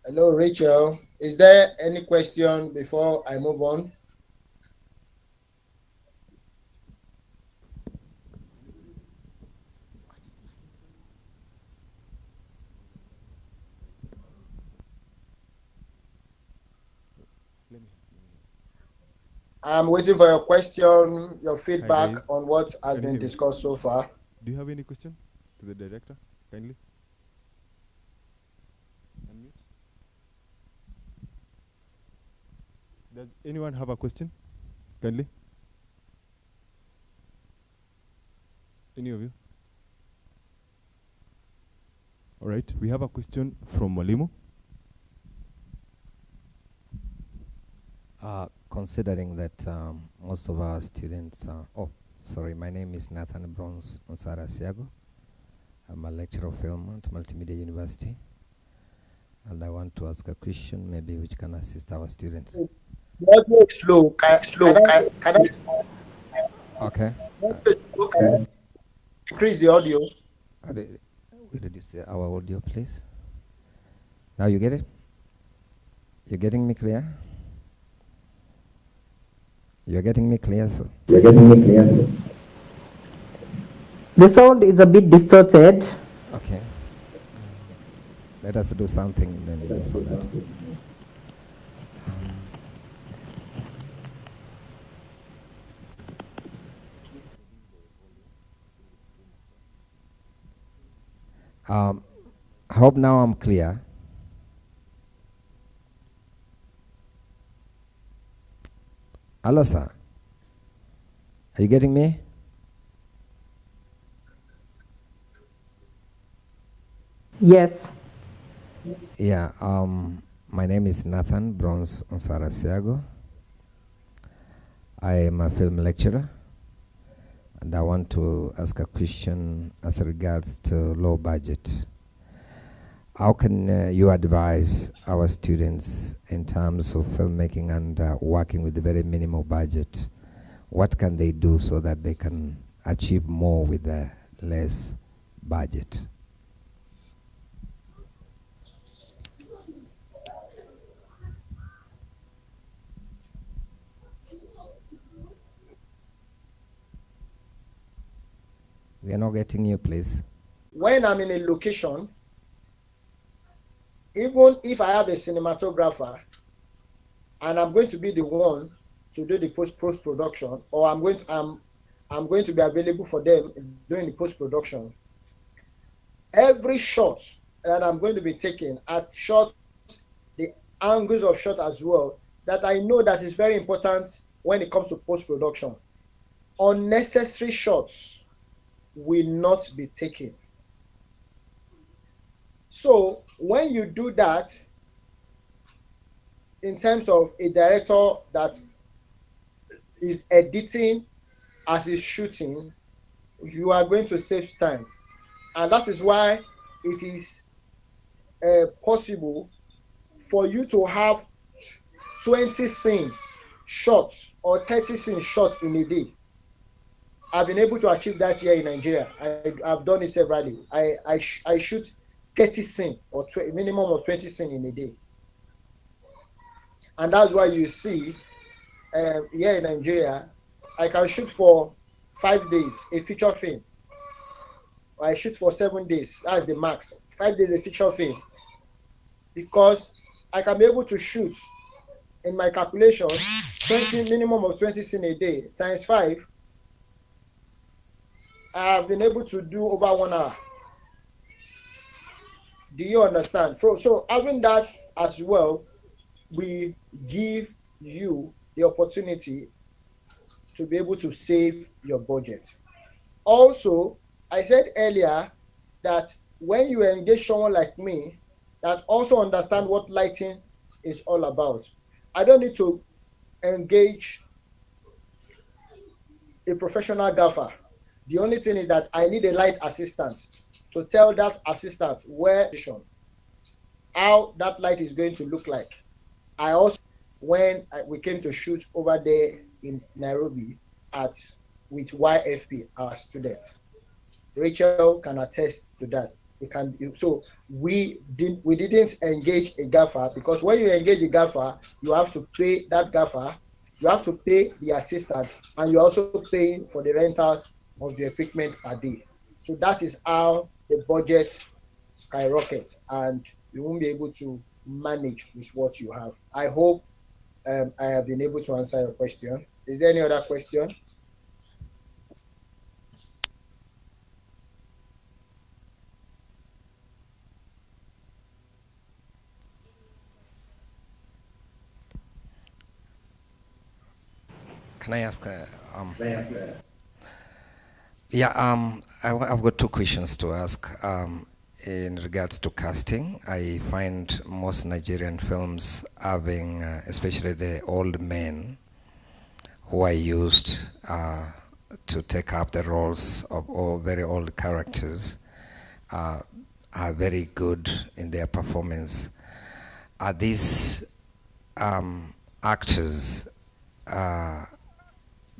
Speaker 18: Hello, Rachel. Is there any question before I move on? I'm waiting for your question, your feedback on what has been discussed so far.
Speaker 13: Do you have any question to the director, kindly? Unmute. Does anyone have a question, kindly? Any of you? All right, we have a question from Mwalimu.
Speaker 6: Considering that most of our students my name is Nathan Bronze Onsara Siago. I'm a lecturer of film at Multimedia University, and I want to ask a question maybe which can assist our students.
Speaker 18: Slow.
Speaker 6: Okay.
Speaker 18: Increase the audio.
Speaker 6: We reduce our audio, please. Now you get it? You're getting me clear? You're getting me clear, sir?
Speaker 19: You're getting me clear, sir? The sound is a bit distorted.
Speaker 6: Okay. Let us do something then before that. I hope now I'm clear. Hello, sir. Are you getting me?
Speaker 19: Yes.
Speaker 6: Yeah. My name is Nathan Bronze Onsara Siago. I am a film lecturer, and I want to ask a question as regards to low budget. How can you advise our students in terms of filmmaking and working with a very minimal budget? What can they do so that they can achieve more with a less budget? We are not getting you, please.
Speaker 18: When I'm in a location even if I have a cinematographer and I'm going to be the one to do the post production, or I'm going to be available for them during the post production, every shot that I'm going to be taking at shot, the angles of shot as well, that I know that is very important when it comes to post production. Unnecessary shots will not be taken. So when you do that, in terms of a director that is editing as he's shooting, you are going to save time. And that is why it is possible for you to have 20 scene shots or 30 scene shots in a day. I've been able to achieve that here in Nigeria. I've done it severally. I shoot 30 scene or minimum of 20 scene in a day. And that's why you see here in Nigeria, I can shoot for 5 days a feature film. I shoot for 7 days. That's the max. 5 days a feature film. Because I can be able to shoot, in my calculation, minimum of 20 scene a day times 5. I've been able to do over 1 hour. Do you understand? So having that as well, we give you the opportunity to be able to save your budget. Also, I said earlier that when you engage someone like me that also understand what lighting is all about, I don't need to engage a professional gaffer. The only thing is that I need a light assistant to tell that assistant how that light is going to look like. I also, when we came to shoot over there in Nairobi with YFP, our student, Rachel can attest to that. We didn't engage a gaffer, because when you engage a gaffer, you have to pay that gaffer, you have to pay the assistant, and you're also paying for the rentals of the equipment per day. So that is how the budget skyrockets, and you won't be able to manage with what you have. I hope I have been able to answer your question. Is there any other question?
Speaker 6: Can I ask? I've got 2 questions to ask. In regards to casting, I find most Nigerian films having, especially the old men who are used to take up the roles of all very old characters, are very good in their performance. Are these actors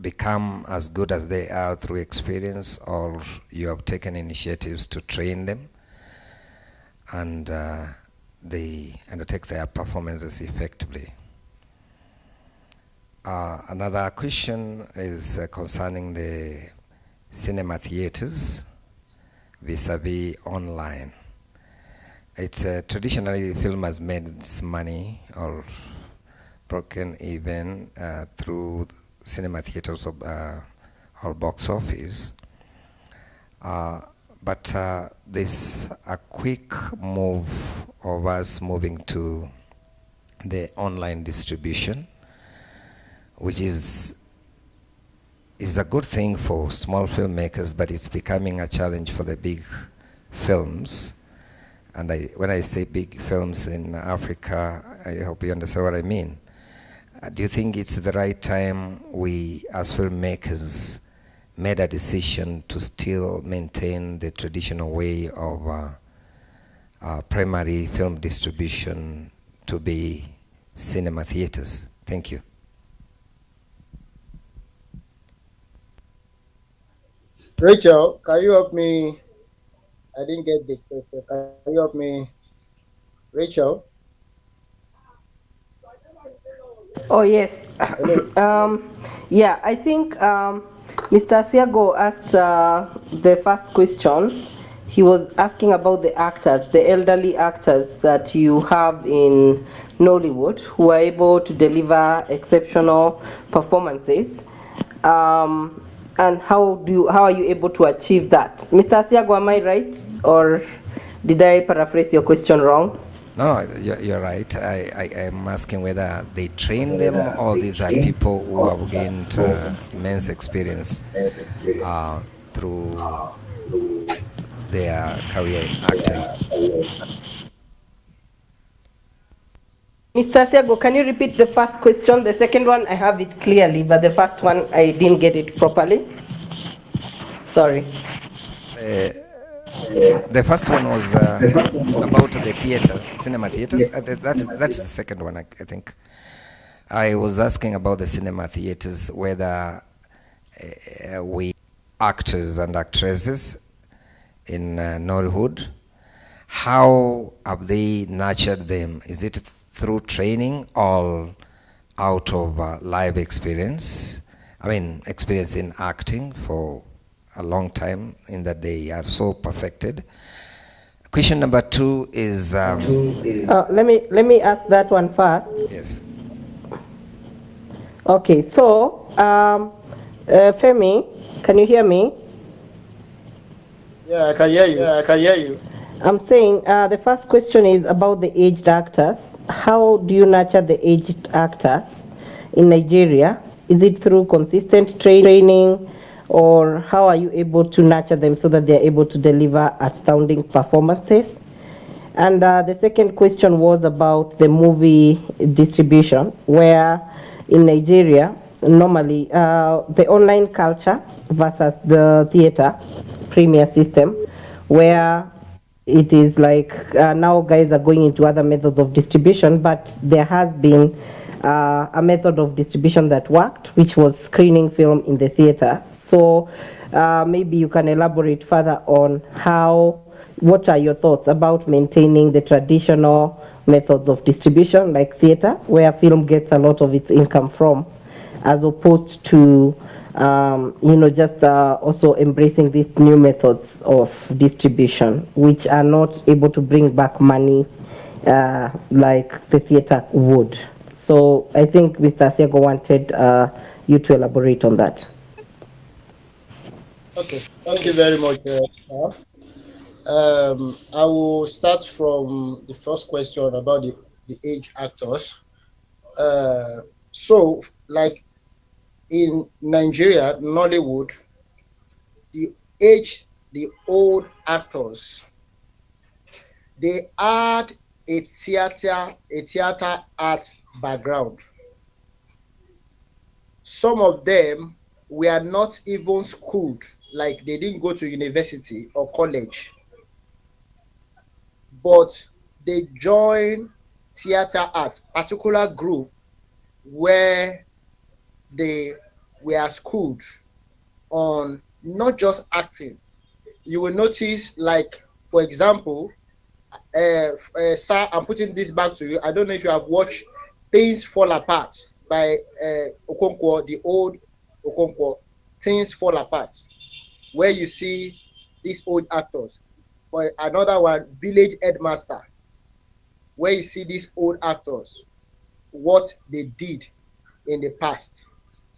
Speaker 6: become as good as they are through experience, or you have taken initiatives to train them and they undertake their performances effectively? Another question is concerning the cinema theaters vis-a-vis online. It's traditionally film has made its money or broken even through cinema theaters or box office. But there's a quick move of us moving to the online distribution, which is a good thing for small filmmakers, but it's becoming a challenge for the big films. And when I say big films in Africa, I hope you understand what I mean. Do you think it's the right time we, as filmmakers, made a decision to still maintain the traditional way of primary film distribution to be cinema theaters? Thank you.
Speaker 18: Rachel, can you help me? I didn't get the question. Can you help me? Rachel?
Speaker 19: Oh, yes. I think Mr. Siago asked the first question
Speaker 17: he was asking about the actors, the elderly actors that you have in Nollywood who are able to deliver exceptional performances. And how are you able to achieve that? Mr. Asiago, am I right? Or did I paraphrase your question wrong?
Speaker 6: No, you're right. I am asking whether they train them or these are people who have gained immense experience through their career in acting.
Speaker 17: Mr. Asiago, can you repeat the first question? The second one, I have it clearly, but the first one, I didn't get it properly. Sorry.
Speaker 6: The first one was about the theater, cinema theaters. That's the second one, I think. I was asking about the cinema theaters, whether we actors and actresses in Nollywood, how have they nurtured them? Is it through training or out of live experience? I mean, experience in acting for a long time, in that they are so perfected. Question number 2 is
Speaker 17: let me ask that one first.
Speaker 6: Yes.
Speaker 17: Okay, so Femi, can you hear me?
Speaker 18: Yeah, I can hear you.
Speaker 17: I'm saying the first question is about the aged actors. How do you nurture the aged actors in Nigeria? Is it through consistent training, or how are you able to nurture them so that they're able to deliver astounding performances? And the second question was about the movie distribution, where in Nigeria, normally the online culture versus the theater premier system, where it is like now guys are going into other methods of distribution, but there has been a method of distribution that worked, which was screening film in the theater. So maybe you can elaborate further on what are your thoughts about maintaining the traditional methods of distribution like theater, where film gets a lot of its income from, as opposed to just also embracing these new methods of distribution, which are not able to bring back money like the theater would. So I think Mr. Asiago wanted you to elaborate on that.
Speaker 18: Okay, thank you very much. I will start from the first question about the age actors. So, like in Nigeria, Nollywood, the old actors, they had a theater art background. Some of them were not even schooled, like they didn't go to university or college, but they joined theater art, particular group where they were schooled on not just acting. You will notice, like, for example, sir, I'm putting this back to you. I don't know if you have watched Things Fall Apart by Okonkwo, the old Okonkwo, Things Fall Apart, where you see these old actors. For another one, Village Headmaster, where you see these old actors, what they did in the past.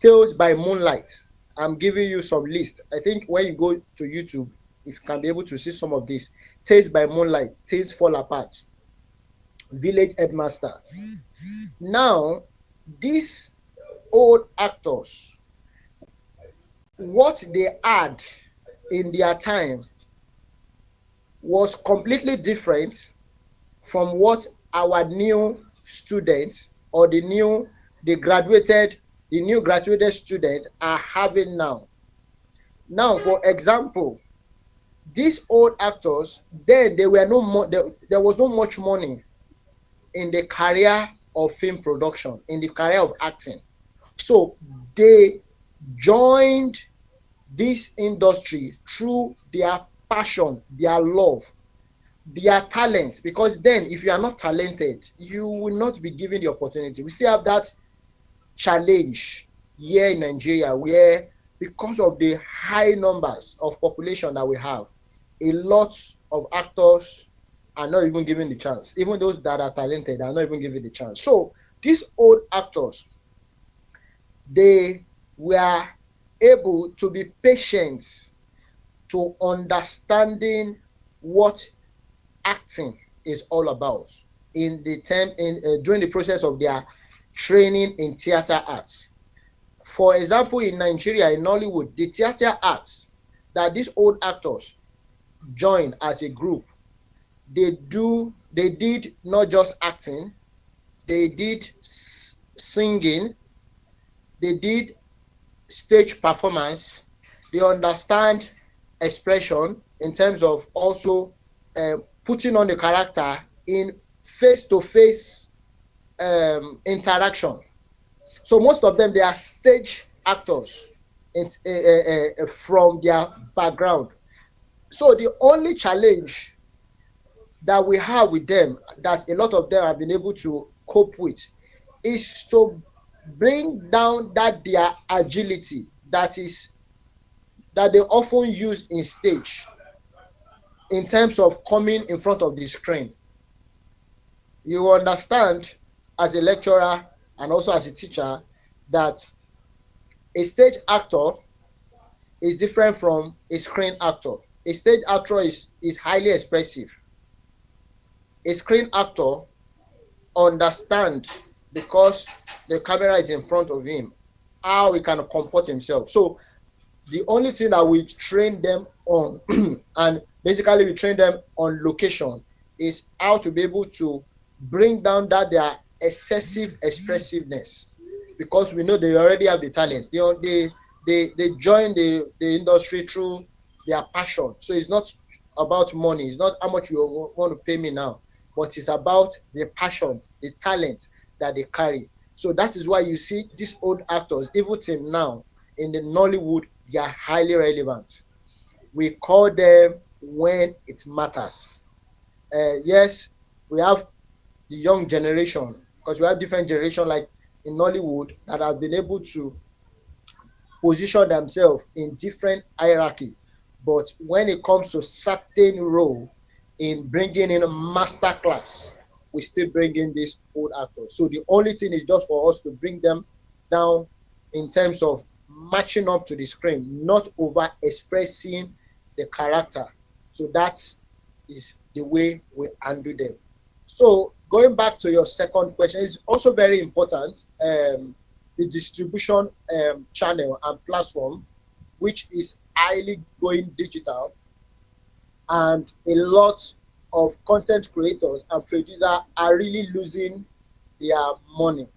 Speaker 18: Tales by Moonlight, I'm giving you some list. I think when you go to YouTube, if you can be able to see some of this. Tales by Moonlight, Things Fall Apart, Village Headmaster. Now, these old actors, what they had in their time was completely different from what our new students or the new graduated students are having now. Now, for example, these old actors, then there was not much money in the career of film production, in the career of acting. So they joined this industry through their passion, their love, their talent. Because then, if you are not talented, you will not be given the opportunity. We still have that challenge here in Nigeria, where because of the high numbers of population that we have, a lot of actors are not even given the chance. Even those that are talented are not even given the chance. So these old actors, they were able to be patient to understanding what acting is all about during the process of their training in theater arts. For example, in Nigeria, in Nollywood, the theater arts that these old actors joined as a group, they did not just acting, they did singing, they did stage performance, they understand expression in terms of also putting on the character in face-to-face interaction. So most of them, they are stage actors from their background. So the only challenge that we have with them, that a lot of them have been able to cope with, is to bring down that their agility that they often use in stage in terms of coming in front of the screen. You understand, as a lecturer and also as a teacher, that a stage actor is different from a screen actor. A stage actor is highly expressive. A screen actor understands, because the camera is in front of him, how he can comport himself. So the only thing that we train them on, and basically we train them on location, is how to be able to bring down that their excessive expressiveness, because we know they already have the talent. You know, they join the industry through their passion. So it's not about money. It's not how much you want to pay me now, but it's about the passion, the talent that they carry. So that is why you see these old actors, even till now, in the Nollywood, they are highly relevant. We call them when it matters. Yes, we have the young generation, because we have different generations like in Nollywood that have been able to position themselves in different hierarchy. But when it comes to certain role in bringing in a masterclass, we still bring in these old actors. So the only thing is just for us to bring them down in terms of matching up to the screen, not over expressing the character. So that is the way we handle them. So going back to your second question, it's also very important, the distribution channel and platform, which is highly going digital, and a lot of content creators and producers are really losing their money.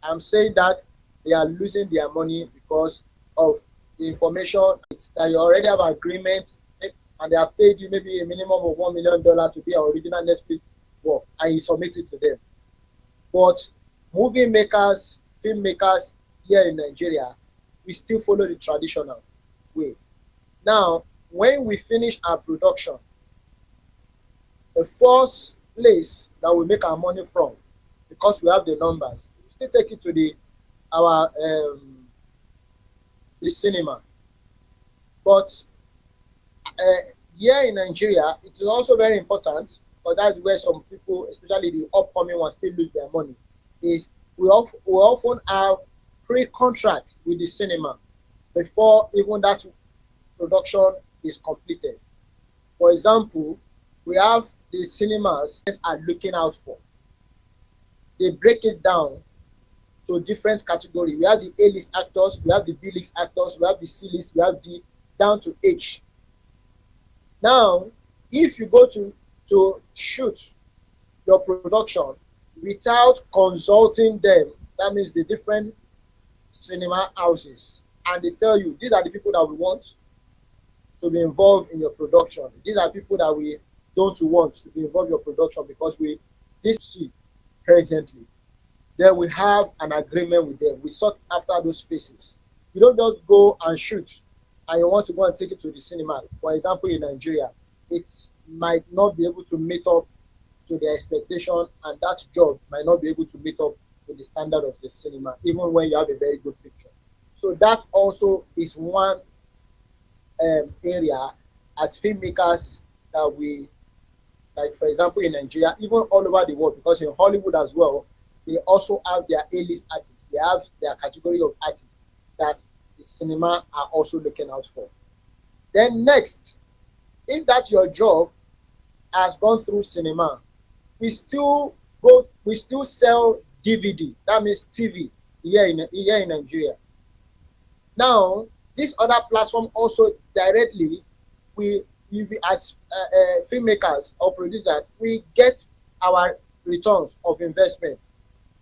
Speaker 18: I'm saying that they are losing their money because of the information that you already have agreement, and they have paid you maybe a minimum of $1 million to be our original Netflix work, and you submit it to them. But movie makers, filmmakers here in Nigeria, we still follow the traditional way. Now, when we finish our production, the first place that we make our money from, because we have the numbers, we still take it to the cinema. But here in Nigeria, it is also very important, but that's where some people, especially the upcoming ones, still lose their money, is we often have pre-contract with the cinema before even that production is completed. For example, we have the cinemas are looking out for. They break it down to different categories. We have the A-list actors, we have the B-list actors, we have the C-list, we have the down to H. Now, if you go to shoot your production without consulting them, that means the different cinema houses, and they tell you, these are the people that we want to be involved in your production. These are people that we don't want to be involved in your production because we see presently. Then we have an agreement with them. We sought after those faces. You don't just go and shoot and you want to go and take it to the cinema. For example, in Nigeria, it might not be able to meet up to the expectation, and that job might not be able to meet up with the standard of the cinema, even when you have a very good picture. So that also is one area as filmmakers that we, like for example in Nigeria, even all over the world, because in Hollywood as well, they also have their A-list artists. They have their category of artists that the cinema are also looking out for. Then next, if that your job has gone through cinema, we still sell DVD. That means TV here in Nigeria. Now, this other platform also directly, we as filmmakers or producers, we get our returns of investment,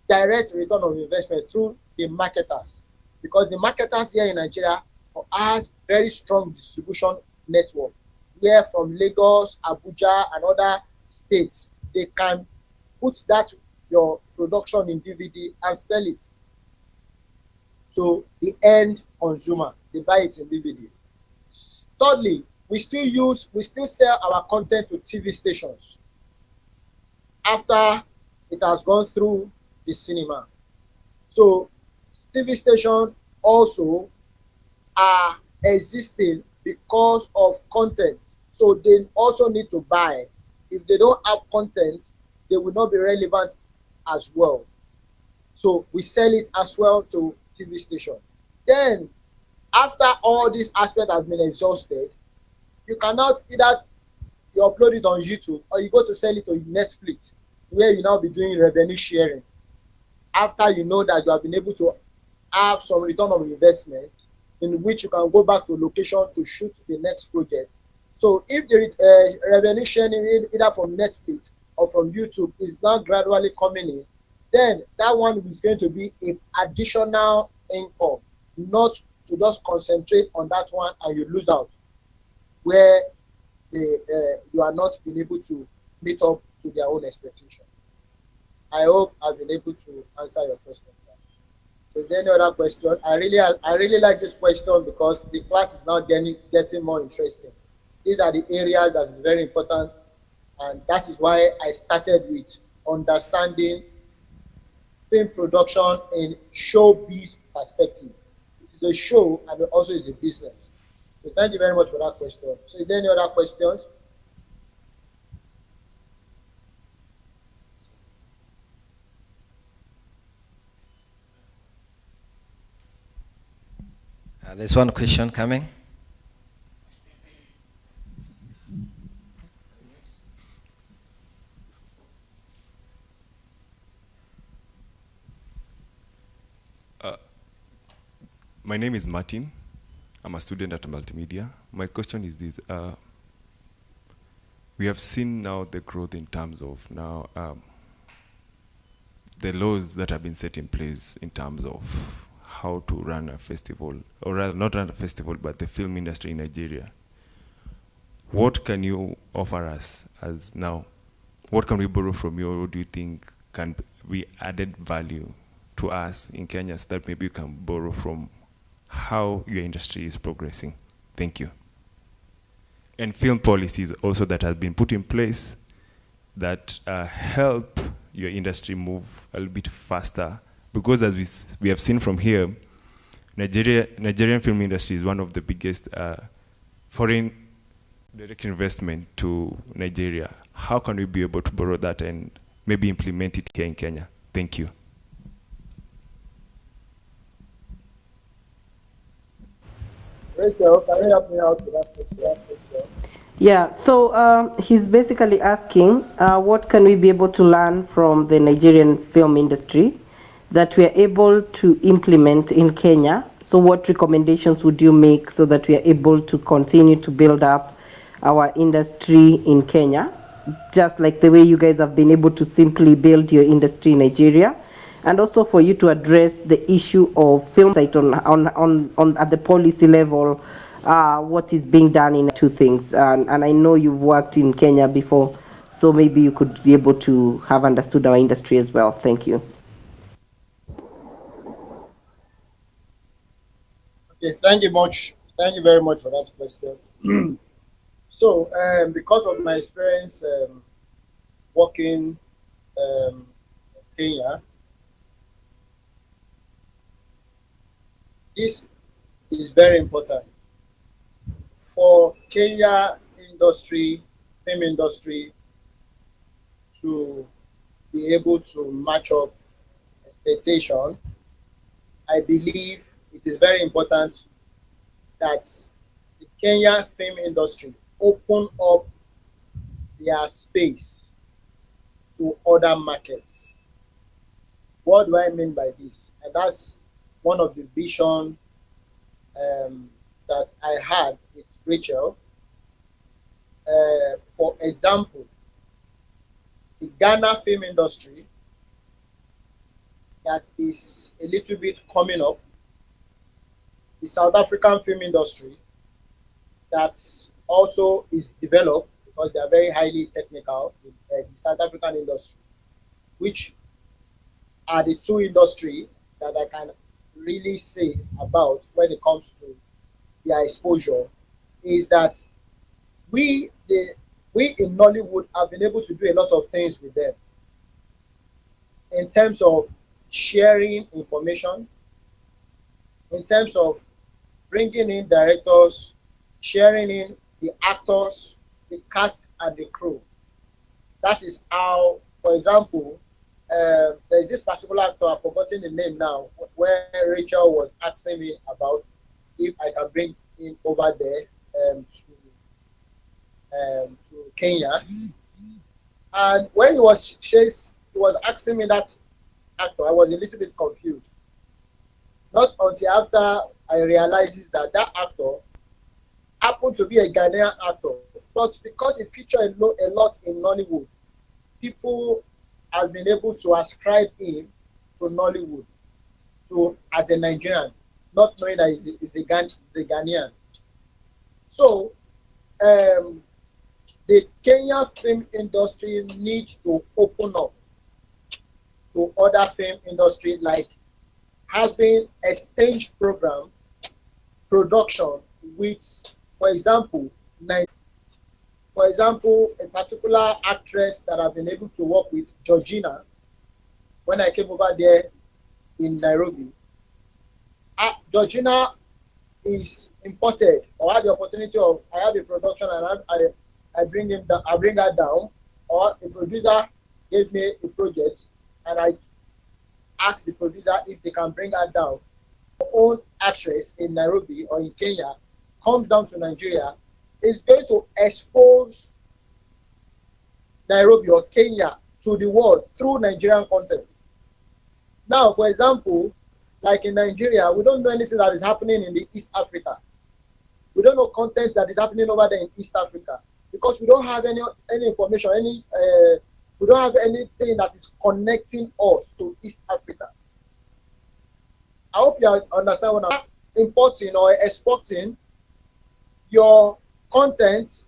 Speaker 18: direct return of investment through the marketers, because the marketers here in Nigeria has very strong distribution network, where from Lagos, Abuja, and other states, they can put that your production in DVD and sell it to the end consumer. They buy it in DVD. Thirdly, we still sell our content to TV stations after it has gone through the cinema. So TV stations also are existing because of content. So they also need to buy. If they don't have content, they will not be relevant as well. So we sell it as well to TV station. Then, after all this aspect has been exhausted, you cannot either you upload it on YouTube or you go to sell it on Netflix, where you now be doing revenue sharing. After you know that you have been able to have some return of investment, in which you can go back to location to shoot the next project. So if the revenue sharing either from Netflix or from YouTube is now gradually coming in, then that one is going to be an additional income, not to just concentrate on that one and you lose out, where you are not being able to meet up to their own expectation. I hope I've been able to answer your question, sir. So is there any other question? I really like this question because the class is now getting more interesting. These are the areas that is very important, and that is why I started with understanding film production in showbiz perspective. It is a show and it also is a business. So thank you very much for that question. So is there any other questions?
Speaker 6: There's one question coming.
Speaker 20: My name is Martin. I'm a student at Multimedia. My question is this. We have seen now the growth in terms of now the laws that have been set in place in terms of how to run a festival, or rather not run a festival, but the film industry in Nigeria. What can you offer us as now? What can we borrow from you, or what do you think can be added value to us in Kenya so that maybe you can borrow from how your industry is progressing? Thank you. And film policies also that have been put in place that help your industry move a little bit faster, because as we have seen from here, Nigerian film industry is one of the biggest foreign direct investment to Nigeria. How can we be able to borrow that and maybe implement it here in Kenya? Thank you.
Speaker 18: Rachel, can you help me out with that question?
Speaker 17: Yeah, so he's basically asking what can we be able to learn from the Nigerian film industry that we are able to implement in Kenya. So what recommendations would you make so that we are able to continue to build up our industry in Kenya, just like the way you guys have been able to simply build your industry in Nigeria, and also for you to address the issue of film site on at the policy level, what is being done in two things. And I know you've worked in Kenya before, so maybe you could be able to have understood our industry as well. Thank you.
Speaker 18: Okay, thank you very much for that question. So, because of my experience working in Kenya, this is very important for Kenya film industry, to be able to match up expectation, I believe it is very important that the Kenyan film industry open up their space to other markets. What do I mean by this? And that's one of the vision that I had with Rachel. For example, the Ghana film industry that is a little bit coming up, the South African film industry that also is developed because they are very highly technical, the South African industry, which are the two industries that I can really say about when it comes to their exposure, is that we in Nollywood have been able to do a lot of things with them in terms of sharing information, in terms of bringing in directors, sharing in the actors, the cast, and the crew. That is how, for example, there is this particular actor, I've forgotten the name now, where Rachel was asking me about if I can bring him over there to Kenya. And when he was asking me that actor, I was a little bit confused. Not until after I realized that that actor happened to be a Ghanaian actor, but because he featured a lot in Nollywood, people have been able to ascribe him to Nollywood, as a Nigerian, not knowing that he's a Ghanaian. So the Kenyan film industry needs to open up to other film industry, like having exchange program production with, for example, a particular actress that I've been able to work with, Georgina, when I came over there in Nairobi. Georgina is imported, or had the opportunity of, I have a production and I bring her down, or a producer gave me a project and I asked the producer if they can bring her down. Her own actress in Nairobi or in Kenya comes down to Nigeria, is going to expose Nairobi or Kenya to the world through Nigerian content. Now, for example, like in Nigeria, we don't know anything that is happening in the East Africa. We don't know content that is happening over there in East Africa because we don't have any information, we don't have anything that is connecting us to East Africa. I hope you understand what I'm importing or exporting your content,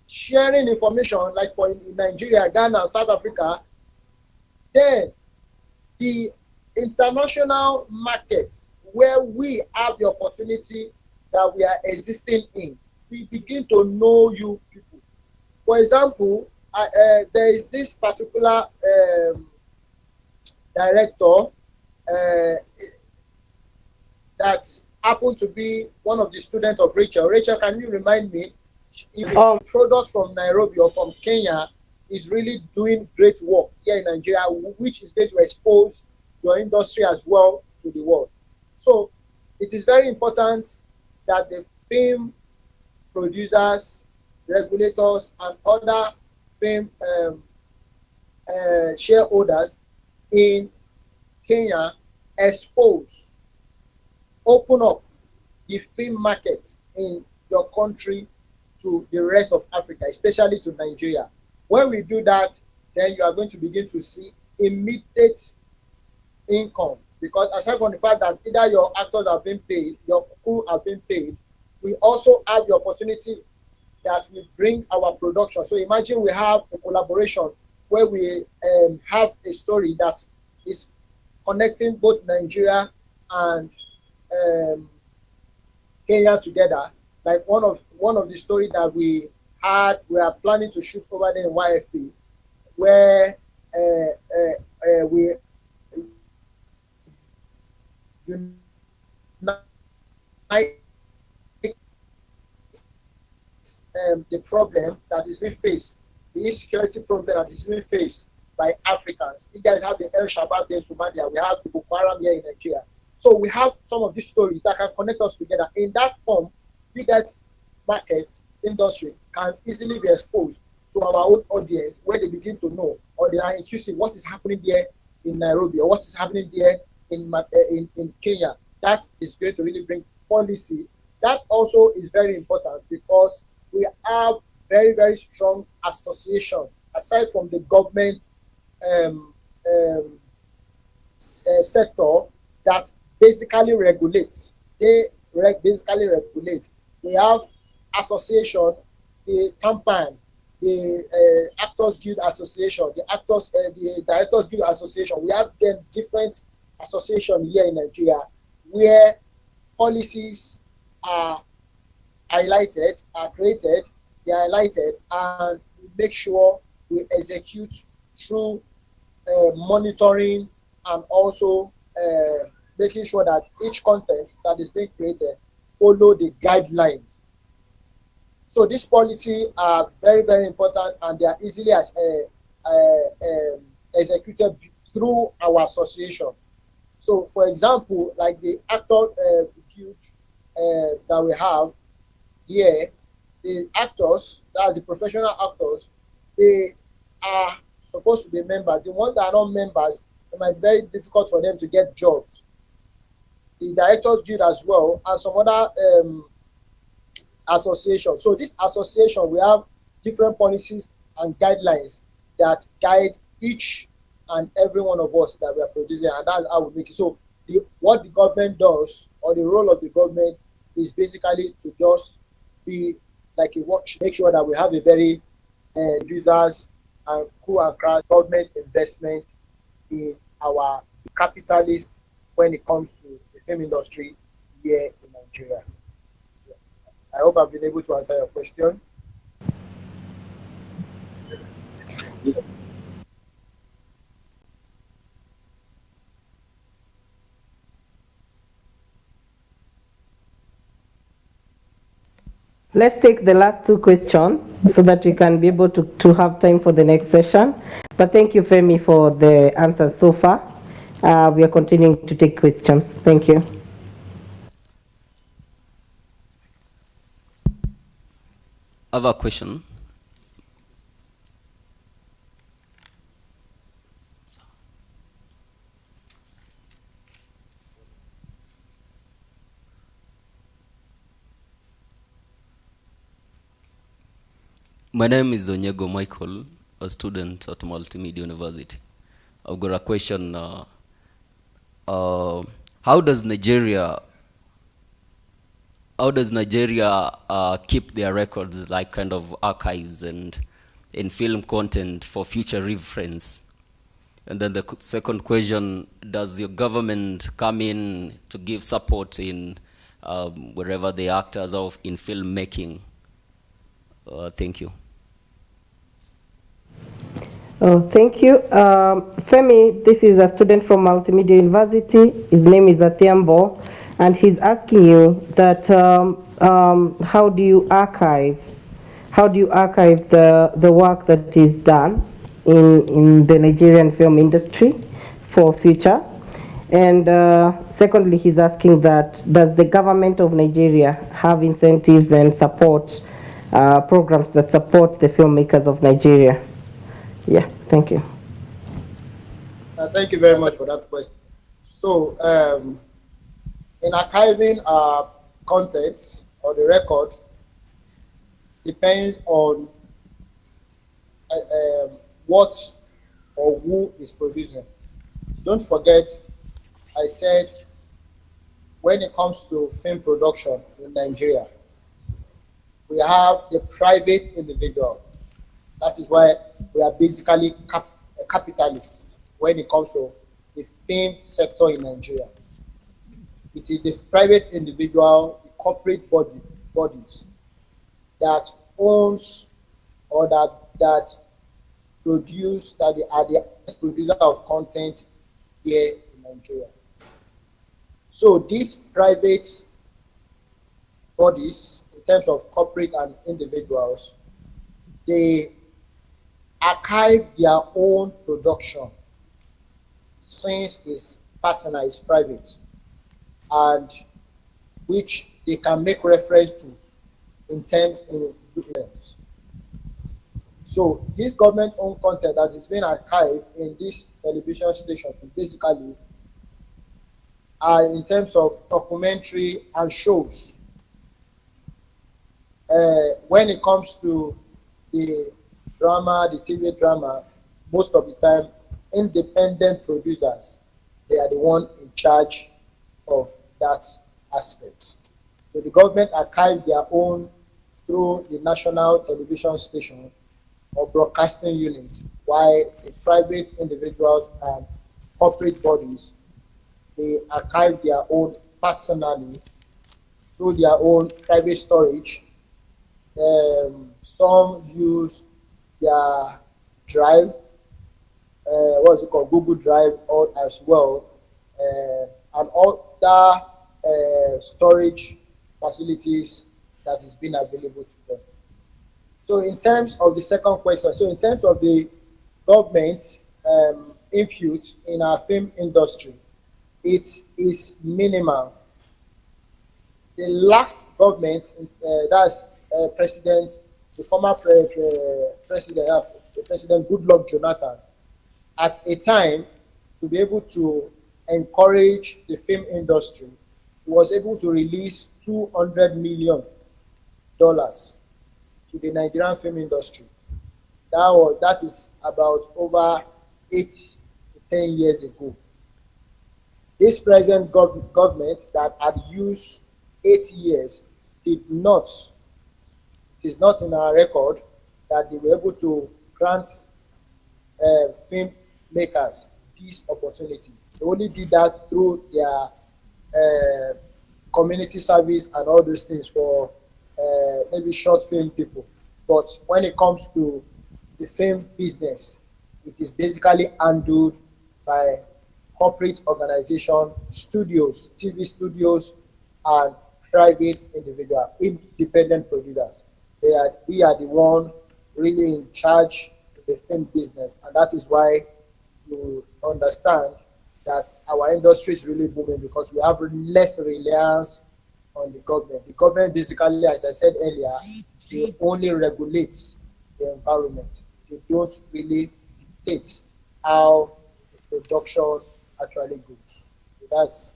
Speaker 18: sharing information, like for in Nigeria, Ghana, South Africa, then the international markets where we have the opportunity that we are existing in, we begin to know you people. For example, there is this particular director that happened to be one of the students of Rachel. Rachel, can you remind me if products from Nairobi or from Kenya is really doing great work here in Nigeria, which is going to expose your industry as well to the world? So it is very important that the film producers, regulators, and other film shareholders in Kenya open up the film market in your country to the rest of Africa, especially to Nigeria. When we do that, then you are going to begin to see immediate income, because aside from the fact that either your actors have been paid, your crew have been paid, we also have the opportunity that we bring our production. So imagine we have a collaboration where we have a story that is connecting both Nigeria and Kenya together. Like one of the stories that we are planning to shoot over there in YFP, where we unite the problem that is being faced, the insecurity problem that is being faced by Africans. You guys have the El Shabaab there in Somalia, we have the Boko Haram here in Nigeria. So we have some of these stories that can connect us together. In that form, you guys market industry can easily be exposed to our own audience where they begin to know, or they are intuitive what is happening there in Nairobi or what is happening there in Kenya. That is going to really bring policy. That also is very important because we have very, very strong association aside from the government sector that basically regulates. They basically regulate. We have association, the TAMPAN, the Actors Guild Association, the Directors Guild Association. We have them different associations here in Nigeria where policies are highlighted, are created, they are highlighted, and we make sure we execute through monitoring and also making sure that each content that is being created follow the guidelines. So these policies are very, very important, and they are easily executed through our association. So, for example, like the Actor Guild that we have here, the actors, that's the professional actors, they are supposed to be members. The ones that are not members, it might be very difficult for them to get jobs. The Directors Guild as well, and some other association. So this association, we have different policies and guidelines that guide each and every one of us that we are producing, and that's how we make it. So what the government does, or the role of the government, is basically to just be like a watch, make sure that we have a very users and cool and crash government investment in our capitalist when it comes to the film industry here in Nigeria. I hope I've been able to answer your question.
Speaker 17: Let's take the last two questions so that we can be able to have time for the next session. But thank you, Femi, for the answers so far. We are continuing to take questions. Thank you.
Speaker 21: I have a question. My name is Onyego Michael, a student at Multimedia University. I've got a question. How does Nigeria keep their records, like kind of archives and in film content for future reference? And then the second question, does your government come in to give support in wherever the actors are in filmmaking? Thank you.
Speaker 17: Oh, thank you. Femi, this is a student from Multimedia University. His name is Atiambo, and he's asking you that how do you archive the work that is done in the Nigerian film industry for future? And secondly, he's asking that does the government of Nigeria have incentives and support programs that support the filmmakers of Nigeria? Yeah, thank you.
Speaker 18: Thank you very much for that question. So, in archiving contents or the records, depends on what or who is producing. Don't forget, I said when it comes to film production in Nigeria, we have the private individual. That is why we are basically capitalists when it comes to the film sector in Nigeria. It is the private individual, the corporate bodies that owns or that produce, that they are the producer of content here in Nigeria. So these private bodies, in terms of corporate and individuals, they archive their own production since it's personal, it's private, and which they can make reference to in terms in events. So this government-owned content that is being archived in this television station basically are in terms of documentary and shows. When it comes to the drama, the TV drama, most of the time, independent producers, they are the one in charge of that aspect. So the government archive their own through the national television station or broadcasting unit, while the private individuals and corporate bodies, they archive their own personally through their own private storage. Some use their drive, what's it called, Google Drive, or as well, and other storage facilities that is being available to them. So in terms of the second question, so in terms of the government input in our film industry, it is minimal. The last government, that's President, the former President Goodluck Jonathan, at a time to be able to encourage the film industry, he was able to release $200 million to the Nigerian film industry. That is about over 8 to 10 years ago. This present government that had used 8 years did not, it is not in our record that they were able to grant filmmakers this opportunity. They only did that through their community service and all those things for maybe short film people. But when it comes to the film business, it is basically handled by corporate organization, studios, TV studios, and private individual, independent producers. We are the one really in charge of the film business, and that is why you understand that our industry is really booming, because we have less reliance on the government. The government basically, as I said earlier, they only regulates the environment. They don't really dictate how the production actually goes. So that's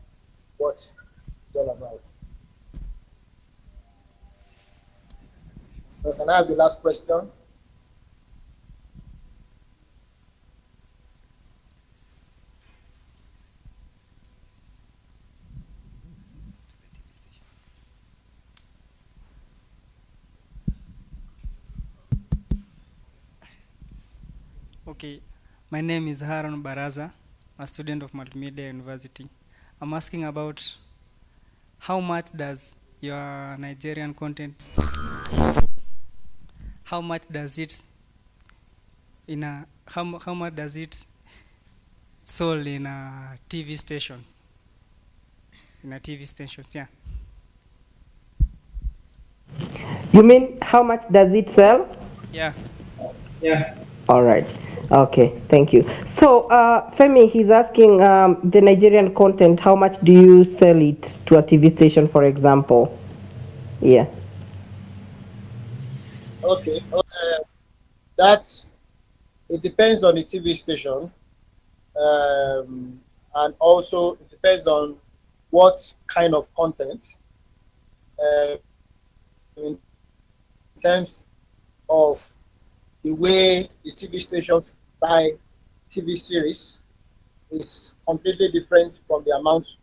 Speaker 18: what it's all about. So can I have the last question?
Speaker 1: Okay, my name is Haron Baraza, a student of Multimedia University. I'm asking about how much does your Nigerian content, how much does it how much does it sold in TV stations? In a TV stations, yeah.
Speaker 17: You mean how much does it sell?
Speaker 1: Yeah.
Speaker 17: Yeah. All right. Okay. Thank you. So, Femi, he's asking the Nigerian content. How much do you sell it to a TV station, for example? Yeah.
Speaker 18: Okay. That's, it depends on the TV station, and also it depends on what kind of content. In terms of the way the TV stations buy TV series is completely different from the amount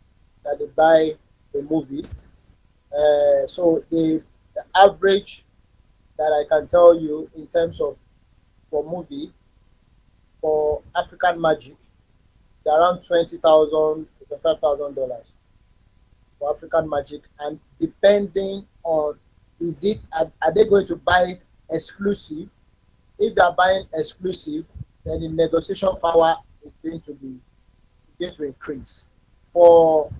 Speaker 18: that they buy a movie. So the average that I can tell you in terms of for movie for African Magic is around $20,000 to $5,000 for African Magic, and depending on are they going to buy exclusive? If they are buying exclusive, then the negotiation power is going to increase. For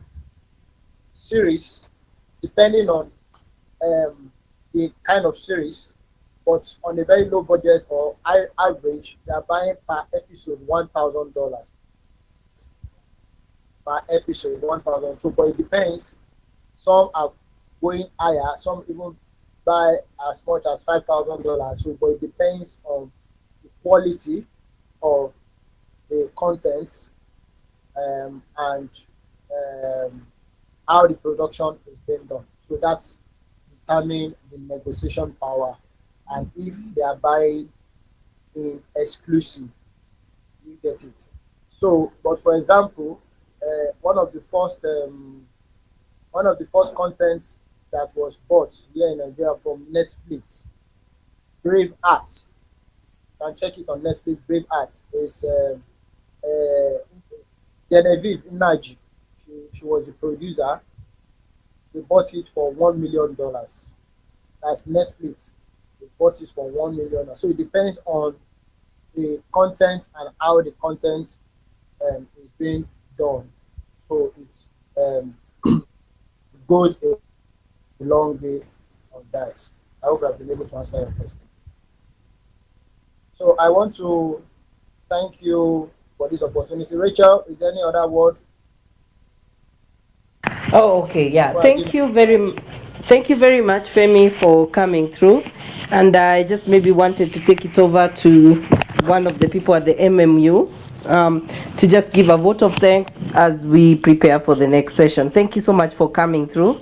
Speaker 18: series, depending on the kind of series, but on a very low budget or high average, they are buying per episode $1,000 per episode, 1,000. So, but it depends. Some are going higher. Some even buy as much as $5,000. So, but it depends on the quality of the content and how the production is being done. So that's determine the negotiation power, and if they are buying in exclusive, you get it. So, but for example, one of the first contents that was bought here in Nigeria from Netflix, Brave Arts. You can check it on Netflix. Brave Arts is Genevieve Naji. She was the producer. They bought it for $1 million. That's Netflix. They bought it for $1 million. So it depends on the content and how the content is being done. So it's goes a long way on that. I hope I've been able to answer your question. So I want to thank you for this opportunity. Rachel, is there any other word?
Speaker 17: Oh, okay, yeah. Thank you very much, Femi, for coming through. And I just maybe wanted to take it over to one of the people at the MMU to just give a vote of thanks as we prepare for the next session. Thank you so much for coming through.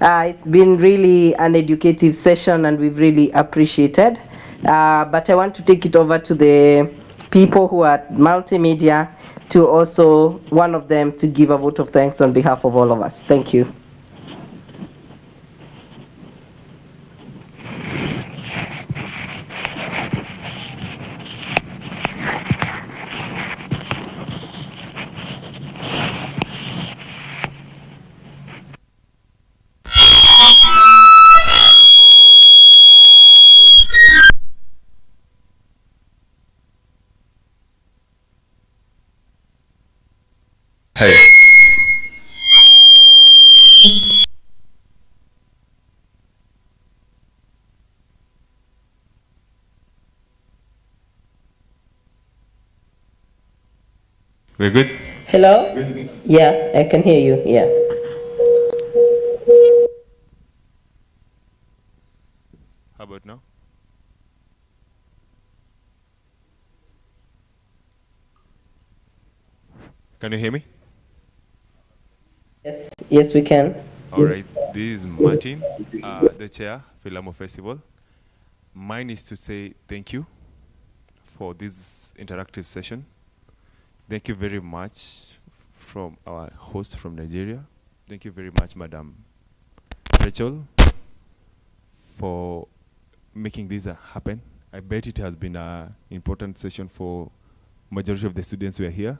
Speaker 17: It's been really an educative session and we've really appreciated. But I want to take it over to the people who are at Multimedia, to also one of them to give a vote of thanks on behalf of all of us. Thank you.
Speaker 20: Hey. We're good?
Speaker 17: Hello? Yeah, I can hear you. Yeah.
Speaker 20: How about now? Can you hear me?
Speaker 17: Yes, we can.
Speaker 20: All right, this is Martin, the chair, Filamu Festival. Mine is to say thank you for this interactive session. Thank you very much from our host from Nigeria. Thank you very much, Madam Rachel, for making this happen. I bet it has been an important session for majority of the students who are here.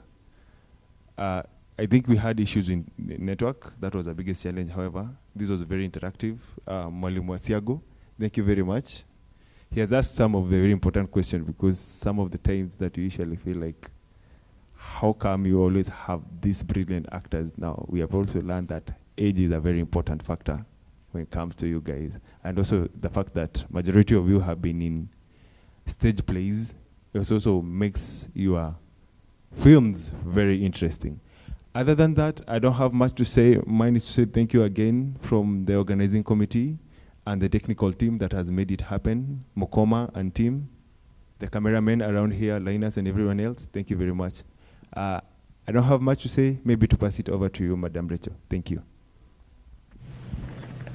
Speaker 20: I think we had issues in the network. That was the biggest challenge. However, this was very interactive. Mwalimu Asiago, thank you very much. He has asked some of the very important questions, because some of the times that you usually feel like, how come you always have these brilliant actors? Now, we have also learned that age is a very important factor when it comes to you guys. And also the fact that majority of you have been in stage plays, it also makes your films very interesting. Other than that, I don't have much to say. Mine is to say thank you again from the organizing committee and the technical team that has made it happen, Mokoma and team, the cameramen around here, Linus and everyone else. Thank you very much. I don't have much to say. Maybe to pass it over to you, Madam Rachel. Thank you.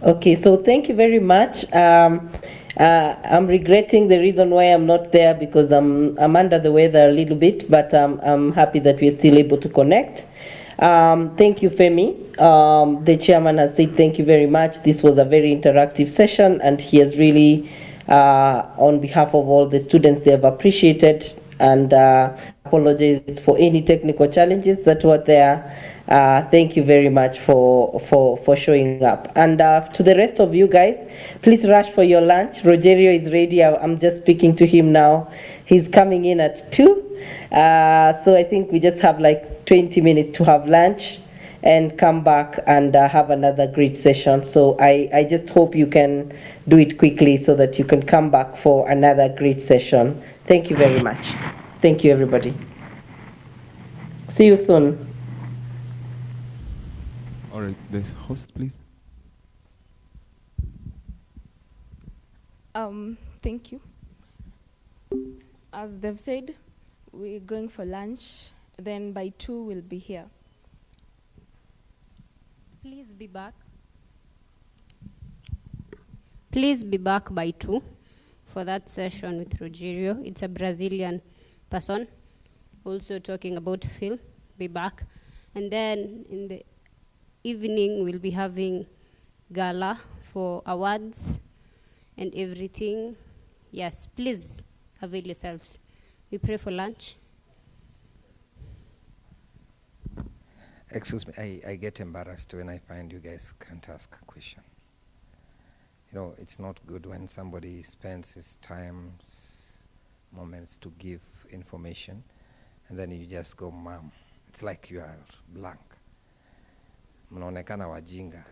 Speaker 17: Okay, so thank you very much. I'm regretting the reason why I'm not there, because I'm under the weather a little bit, but I'm happy that we're still able to connect. Thank you, Femi. The chairman has said thank you very much. This was a very interactive session, and he has really, on behalf of all the students, they have appreciated and apologize for any technical challenges that were there. Thank you very much for showing up. And to the rest of you guys, please rush for your lunch. Rogerio is ready. I'm just speaking to him now. He's coming in at 2. So I think we just have like 20 minutes to have lunch. and come back and have another great session. So I just hope you can do it quickly so that you can come back for another great session. Thank you very much. Thank you, everybody. See you soon.
Speaker 20: All right, the host, please.
Speaker 15: Thank you. As they've said, we're going for lunch. Then by 2 we'll be here.
Speaker 3: Please be back. Please be back by 2 for that session with Rogerio. It's a Brazilian person also talking about film. Be back. And then in the evening, we'll be having gala for awards and everything. Yes, please avail yourselves. We pray for lunch.
Speaker 6: Excuse me, I get embarrassed when I find you guys can't ask a question. You know, it's not good when somebody spends his time, moments to give information, and then you just go, ma'am. It's like you are blank. Mnaonekana wajinga.